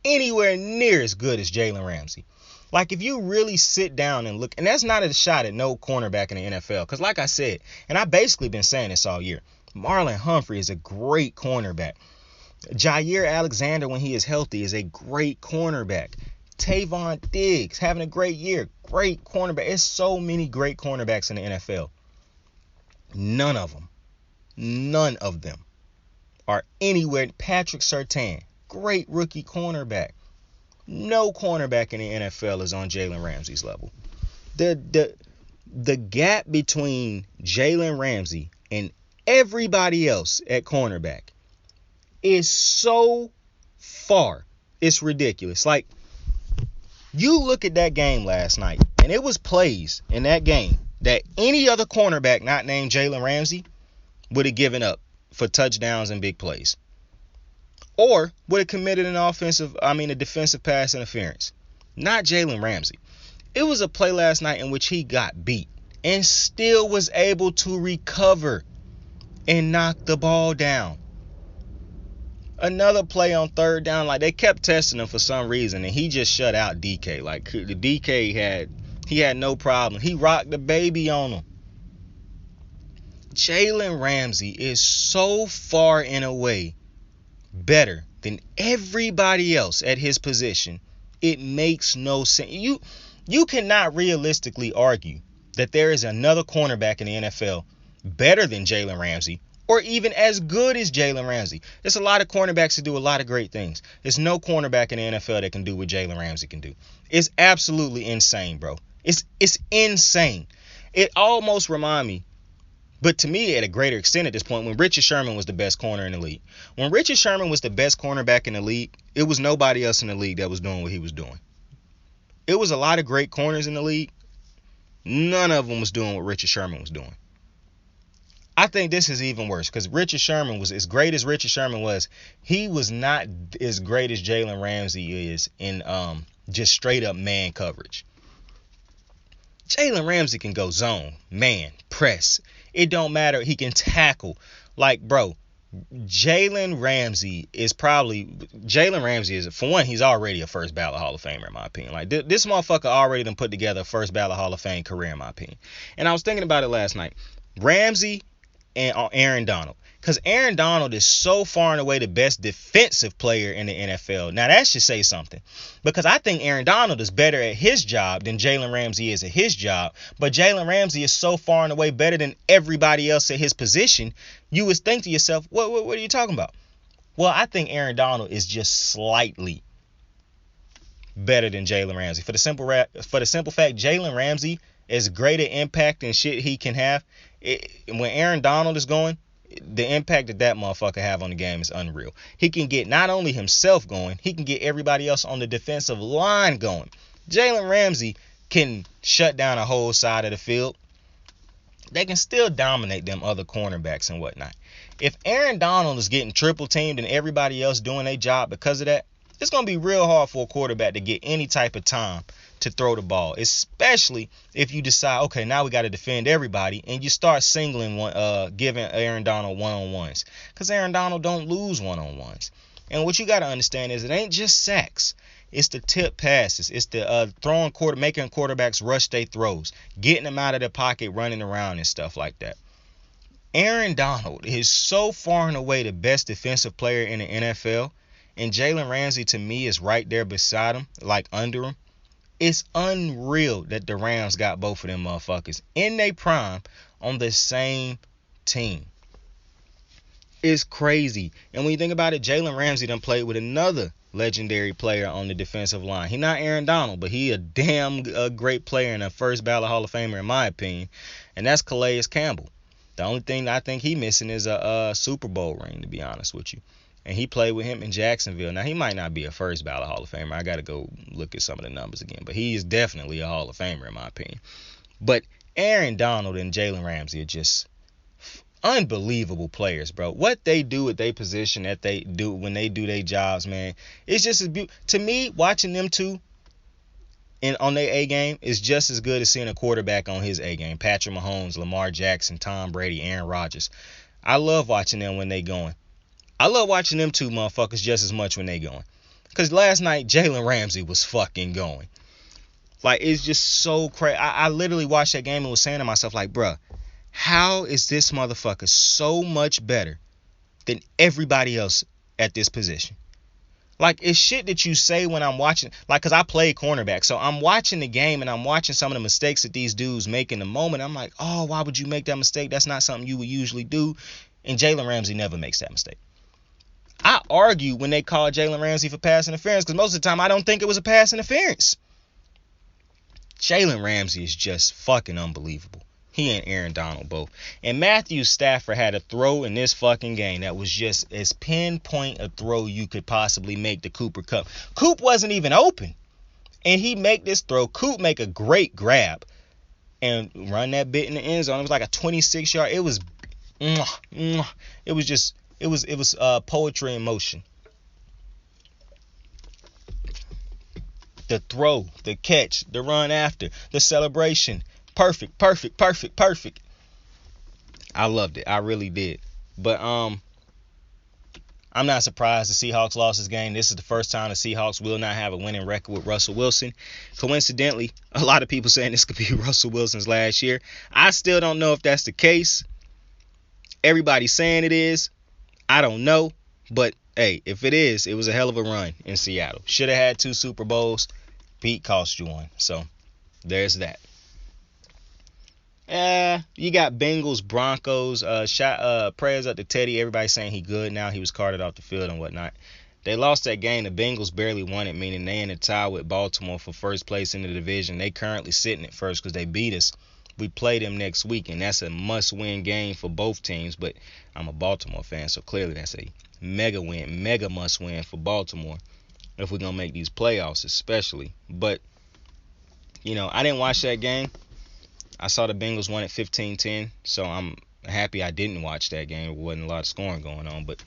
anywhere near as good as Jalen Ramsey. Like, if you really sit down and look, and that's not a shot at no cornerback in the NFL. Because like I said, and I've basically been saying this all year, Marlon Humphrey is a great cornerback. Jair Alexander, when he is healthy, is a great cornerback. Tavon Diggs having a great year. Great cornerback. There's so many great cornerbacks in the NFL. None of them are anywhere. Patrick Surtain, great rookie cornerback. No cornerback in the NFL is on Jalen Ramsey's level. The gap between Jalen Ramsey and everybody else at cornerback is so far. It's ridiculous. Like, you look at that game last night, and it was plays in that game that any other cornerback not named Jalen Ramsey would have given up for touchdowns and big plays. Or would have committed a defensive pass interference. Not Jalen Ramsey. It was a play last night in which he got beat and still was able to recover and knock the ball down. Another play on third down, like, they kept testing him for some reason, and he just shut out DK. Like, the DK had no problem. He rocked the baby on him. Jalen Ramsey is so far and away better than everybody else at his position. It makes no sense. You cannot realistically argue that there is another cornerback in the NFL better than Jalen Ramsey, or even as good as Jalen Ramsey. There's a lot of cornerbacks that do a lot of great things. There's no cornerback in the NFL that can do what Jalen Ramsey can do. It's absolutely insane, bro. It's insane. It almost reminds me, but to me at a greater extent at this point, when Richard Sherman was the best corner in the league. When Richard Sherman was the best cornerback in the league, it was nobody else in the league that was doing what he was doing. It was a lot of great corners in the league. None of them was doing what Richard Sherman was doing. I think this is even worse because Richard Sherman was, as great as Richard Sherman was, he was not as great as Jalen Ramsey is in just straight up man coverage. Jalen Ramsey can go zone, man, press. It don't matter. He can tackle. Like, bro, Jalen Ramsey is, for one, he's already a first ballot Hall of Famer in my opinion. Like, this motherfucker already done put together a first ballot Hall of Fame career in my opinion. And I was thinking about it last night. Ramsey and Aaron Donald. Because Aaron Donald is so far and away the best defensive player in the NFL. Now, that should say something. Because I think Aaron Donald is better at his job than Jalen Ramsey is at his job. But Jalen Ramsey is so far and away better than everybody else at his position. You would think to yourself, what are you talking about? Well, I think Aaron Donald is just slightly better than Jalen Ramsey. For the simple fact, Jalen Ramsey, as great an impact and shit he can have, when Aaron Donald is going, the impact that motherfucker have on the game is unreal. He can get not only himself going, he can get everybody else on the defensive line going. Jalen Ramsey can shut down a whole side of the field. They can still dominate them other cornerbacks and whatnot. If Aaron Donald is getting triple teamed and everybody else doing their job because of that, it's going to be real hard for a quarterback to get any type of time to throw the ball, especially if you decide, okay, now we got to defend everybody, and you start singling giving Aaron Donald one-on-ones, because Aaron Donald don't lose one-on-ones. And what you got to understand is it ain't just sacks. It's the tip passes. It's the making quarterbacks rush their throws, getting them out of their pocket, running around and stuff like that. Aaron Donald is so far and away the best defensive player in the NFL, and Jalen Ramsey to me is right there beside him, like under him. It's unreal that the Rams got both of them motherfuckers in their prime on the same team. It's crazy. And when you think about it, Jalen Ramsey done played with another legendary player on the defensive line. He not Aaron Donald, but he a damn great player and a first ballot Hall of Famer in my opinion. And that's Calais Campbell. The only thing I think he missing is a Super Bowl ring, to be honest with you. And he played with him in Jacksonville. Now, he might not be a first ballot Hall of Famer. I got to go look at some of the numbers again. But he is definitely a Hall of Famer in my opinion. But Aaron Donald and Jalen Ramsey are just unbelievable players, bro. What they do at their position that they do when they do their jobs, man, it's just as beautiful. To me, watching them two on their A game is just as good as seeing a quarterback on his A game. Patrick Mahomes, Lamar Jackson, Tom Brady, Aaron Rodgers. I love watching them when they going. I love watching them two motherfuckers just as much when they going. Because last night, Jalen Ramsey was fucking going. Like, it's just so crazy. I literally watched that game and was saying to myself, like, bruh, how is this motherfucker so much better than everybody else at this position? Like, it's shit that you say when I'm watching. Like, because I play cornerback. So I'm watching the game and I'm watching some of the mistakes that these dudes make in the moment. I'm like, oh, why would you make that mistake? That's not something you would usually do. And Jalen Ramsey never makes that mistake. I argue when they call Jalen Ramsey for pass interference because most of the time I don't think it was a pass interference. Jalen Ramsey is just fucking unbelievable. He and Aaron Donald both. And Matthew Stafford had a throw in this fucking game that was just as pinpoint a throw you could possibly make to Cooper Kupp. Coop wasn't even open. And he make this throw. Coop make a great grab and run that bit in the end zone. It was like a 26-yard. It was poetry in motion. The throw, the catch, the run after, the celebration. Perfect. I loved it. I really did. But I'm not surprised the Seahawks lost this game. This is the first time the Seahawks will not have a winning record with Russell Wilson. Coincidentally, a lot of people saying this could be Russell Wilson's last year. I still don't know if that's the case. Everybody's saying it is. I don't know. But, hey, if it is, it was a hell of a run in Seattle. Should have had 2 Super Bowls. Pete cost you one. So, there's that. You got Bengals, Broncos. Prayers up to Teddy. Everybody saying he good now. He was carted off the field and whatnot. They lost that game. The Bengals barely won it, meaning they in the tie with Baltimore for first place in the division. They currently sitting at first because they beat us. We play them next week, and that's a must-win game for both teams. But I'm a Baltimore fan, so clearly that's a mega win, mega must-win for Baltimore if we're going to make these playoffs especially. But, I didn't watch that game. I saw the Bengals won at 15-10, so I'm happy I didn't watch that game. There wasn't a lot of scoring going on. But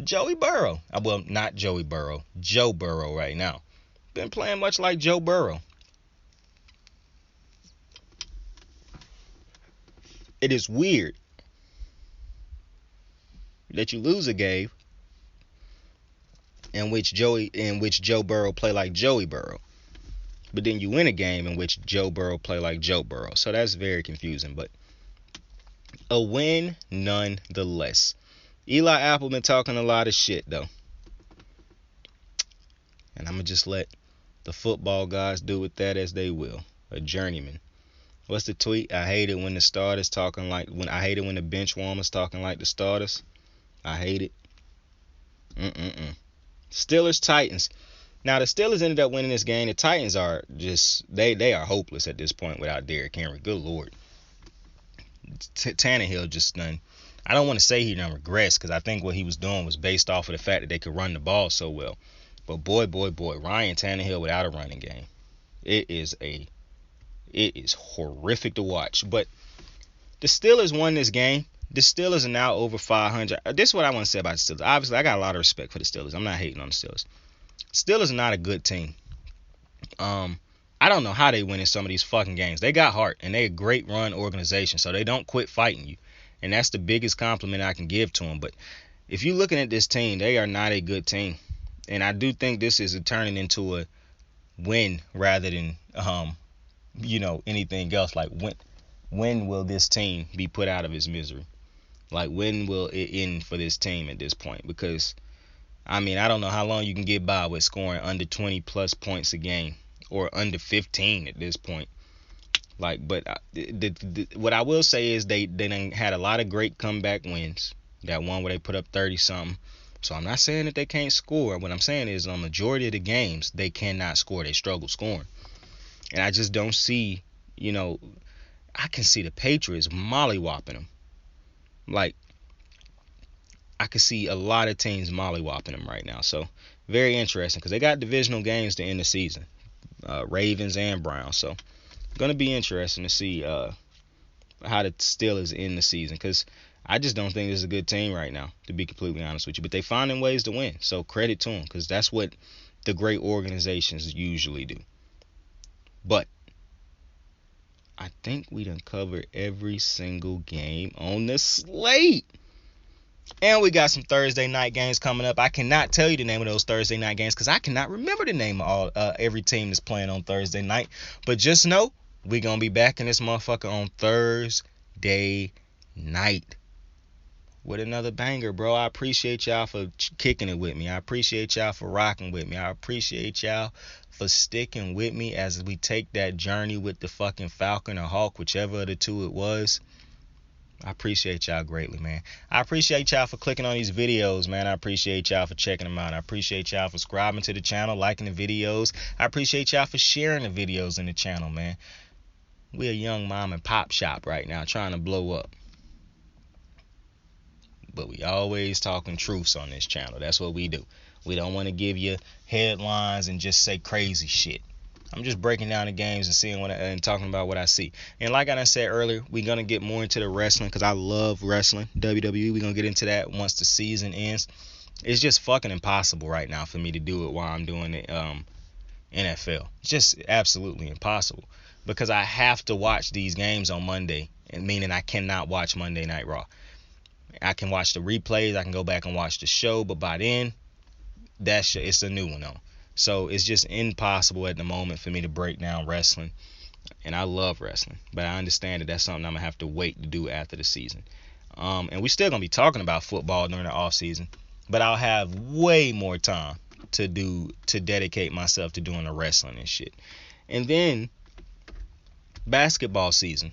Joey Burrow, well, not Joey Burrow, Joe Burrow right now, been playing much like Joe Burrow. It is weird that you lose a game in which Joe Burrow play like Joey Burrow. But then you win a game in which Joe Burrow play like Joe Burrow. So that's very confusing. But a win nonetheless. Eli Apple been talking a lot of shit, though. And I'm going to just let the football guys do with that as they will. A journeyman. What's the tweet? I hate it when the starters talking like... I hate it when the bench warmers talking like the starters. I hate it. Steelers, Titans. Now, the Steelers ended up winning this game. The Titans are just, they are hopeless at this point without Derrick Henry. Good Lord. Tannehill just done. I don't want to say he done regressed because I think what he was doing was based off of the fact that they could run the ball so well. But boy, Ryan Tannehill without a running game. It is horrific to watch. But the Steelers won this game. The Steelers are now over 500. This is what I want to say about the Steelers. Obviously, I got a lot of respect for the Steelers. I'm not hating on the Steelers. Steelers are not a good team. I don't know how they win in some of these fucking games. They got heart, and they're a great run organization, so they don't quit fighting you. And that's the biggest compliment I can give to them. But if you're looking at this team, they are not a good team. And I do think this is turning into a win rather than, anything else. Like, when will this team be put out of its misery? Like, when will it end for this team at this point? Because, I mean, I don't know how long you can get by with scoring under 20 plus points a game, or under 15 at this point. Like, but what I will say is they done had a lot of great comeback wins. That one where they put up 30 something. So I'm not saying that they can't score. What I'm saying is, on majority of the games, they cannot score. They struggle scoring. And I just don't see, I can see the Patriots mollywopping them. Like, I can see a lot of teams mollywopping them right now. So, very interesting, because they got divisional games to end the season. Ravens and Browns. So, going to be interesting to see how the Steelers end the season, because I just don't think this is a good team right now, to be completely honest with you. But they finding ways to win, so credit to them, because that's what the great organizations usually do. But I think we done covered every single game on the slate. And we got some Thursday night games coming up. I cannot tell you the name of those Thursday night games, because I cannot remember the name of every team that's playing on Thursday night. But just know, we going to be back in this motherfucker on Thursday night with another banger, bro. I appreciate y'all for kicking it with me. I appreciate y'all for rocking with me. I appreciate y'all for sticking with me as we take that journey with the fucking Falcon or Hawk, whichever of the two it was. I appreciate y'all greatly, man. I appreciate y'all for clicking on these videos, man. I appreciate y'all for checking them out. I appreciate y'all for subscribing to the channel, liking the videos. I appreciate y'all for sharing the videos in the channel, man. We're a young mom and pop shop right now, trying to blow up. But we always talking truths on this channel. That's what we do. We don't want to give you headlines and just say crazy shit. I'm just breaking down the games and seeing and talking about what I see. And like I said earlier, we're going to get more into the wrestling, because I love wrestling. WWE, we're going to get into that once the season ends. It's just fucking impossible right now for me to do it while I'm doing the NFL. It's just absolutely impossible, because I have to watch these games on Monday, and meaning I cannot watch Monday Night Raw. I can watch the replays, I can go back and watch the show, but by then, it's a new one on. So it's just impossible at the moment for me to break down wrestling. And I love wrestling, but I understand that that's something I'm going to have to wait to do after the season. And we're still going to be talking about football during the off season, but I'll have way more time to dedicate myself to doing the wrestling and shit. And then basketball season,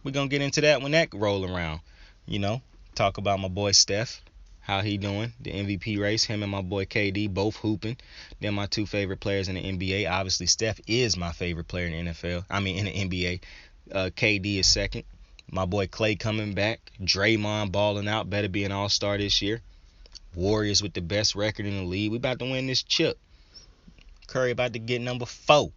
we're going to get into that when that roll around. Talk about my boy Steph, how he doing, the MVP race, him and my boy KD both hooping. They're my two favorite players in the NBA. Obviously, Steph is my favorite player in the NFL. I mean, in the NBA. KD is second. My boy Clay coming back. Draymond balling out. Better be an all-star this year. Warriors with the best record in the league. We about to win this chip. Curry about to get number 4.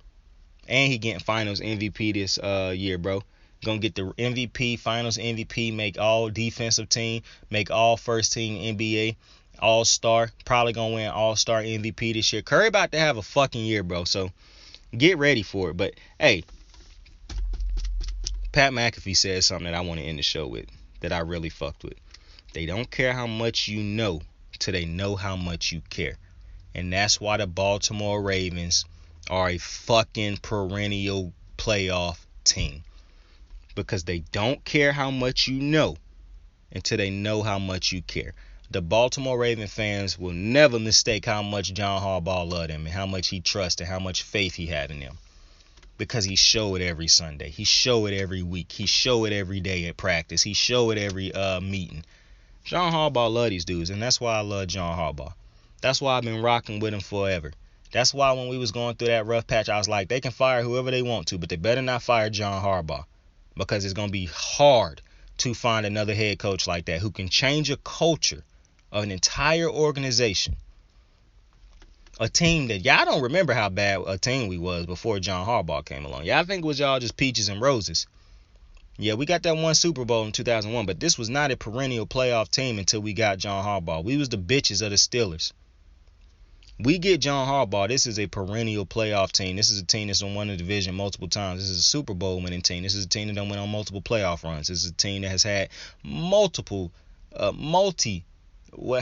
And he getting finals MVP this year, bro. Gonna get the MVP, finals MVP, make all defensive team, make all first team NBA, all-star, probably gonna win all-star MVP this year. Curry about to have a fucking year, bro, so get ready for it. But, hey, Pat McAfee said something that I want to end the show with, that I really fucked with. They don't care how much you know till they know how much you care. And that's why the Baltimore Ravens are a fucking perennial playoff team. Because they don't care how much you know until they know how much you care. The Baltimore Ravens fans will never mistake how much John Harbaugh loved them and how much he trusted, how much faith he had in them. Because he show it every Sunday. He show it every week. He show it every day at practice. He show it every meeting. John Harbaugh love these dudes, and that's why I love John Harbaugh. That's why I've been rocking with him forever. That's why when we was going through that rough patch, I was like, they can fire whoever they want to, but they better not fire John Harbaugh. Because it's going to be hard to find another head coach like that who can change a culture of an entire organization. A team that y'all don't remember how bad a team we was before John Harbaugh came along. Y'all think it was y'all just peaches and roses. Yeah, we got that one Super Bowl in 2001, but this was not a perennial playoff team until we got John Harbaugh. We was the bitches of the Steelers. We get John Harbaugh, this is a perennial playoff team. This is a team that's won the division multiple times. This is a Super Bowl winning team. This is a team that done went on multiple playoff runs. This is a team that has had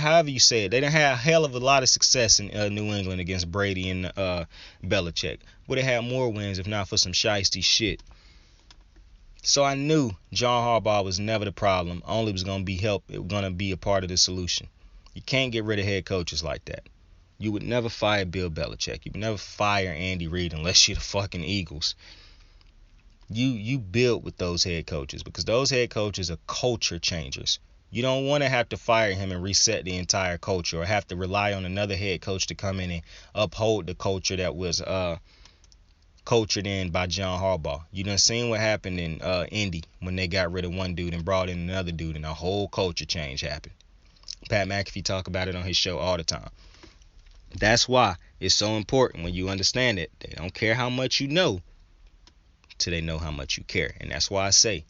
however you say it. They done had a hell of a lot of success in New England against Brady and Belichick. Would have had more wins if not for some shiesty shit. So I knew John Harbaugh was never the problem. Only was going to be help. It was going to be a part of the solution. You can't get rid of head coaches like that. You would never fire Bill Belichick. You would never fire Andy Reid unless you're the fucking Eagles. You build with those head coaches because those head coaches are culture changers. You don't want to have to fire him and reset the entire culture or have to rely on another head coach to come in and uphold the culture that was cultured in by John Harbaugh. You done seen what happened in Indy when they got rid of one dude and brought in another dude and a whole culture change happened. Pat McAfee talk about it on his show all the time. That's why it's so important when you understand it. They don't care how much you know till they know how much you care. And that's why I say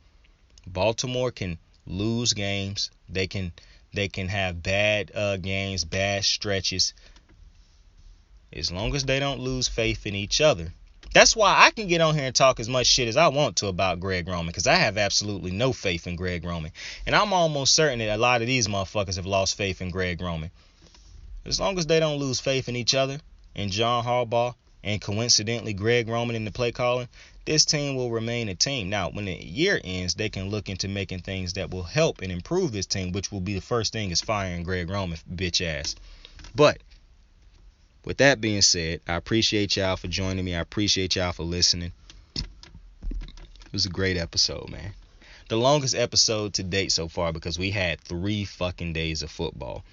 Baltimore can lose games. They can have bad games, bad stretches. As long as they don't lose faith in each other. That's why I can get on here and talk as much shit as I want to about Greg Roman, because I have absolutely no faith in Greg Roman. And I'm almost certain that a lot of these motherfuckers have lost faith in Greg Roman. As long as they don't lose faith in each other, and John Harbaugh, and coincidentally Greg Roman in the play calling, this team will remain a team. Now, when the year ends, they can look into making things that will help and improve this team, which will be the first thing is firing Greg Roman, bitch ass. But with that being said, I appreciate y'all for joining me. I appreciate y'all for listening. It was a great episode, man. The longest episode to date so far because we had 3 fucking days of football.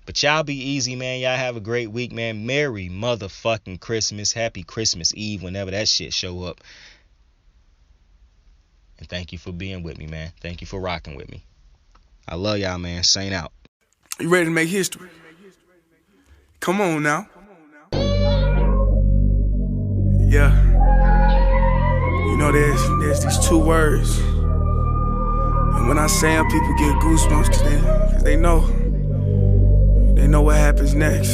But y'all be easy, man. Y'all have a great week, man. Merry motherfucking Christmas. Happy Christmas Eve whenever that shit show up. And thank you for being with me, man. Thank you for rocking with me. I love y'all, man. Saint out. You ready to make history? Come on now. Yeah. You know there's these 2 words. And when I say them, people get goosebumps because they know. They know what happens next.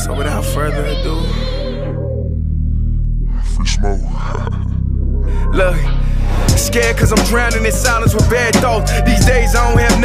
So without further ado, free smoke. Look, scared cause I'm drowning in silence with bad thoughts. These days I don't have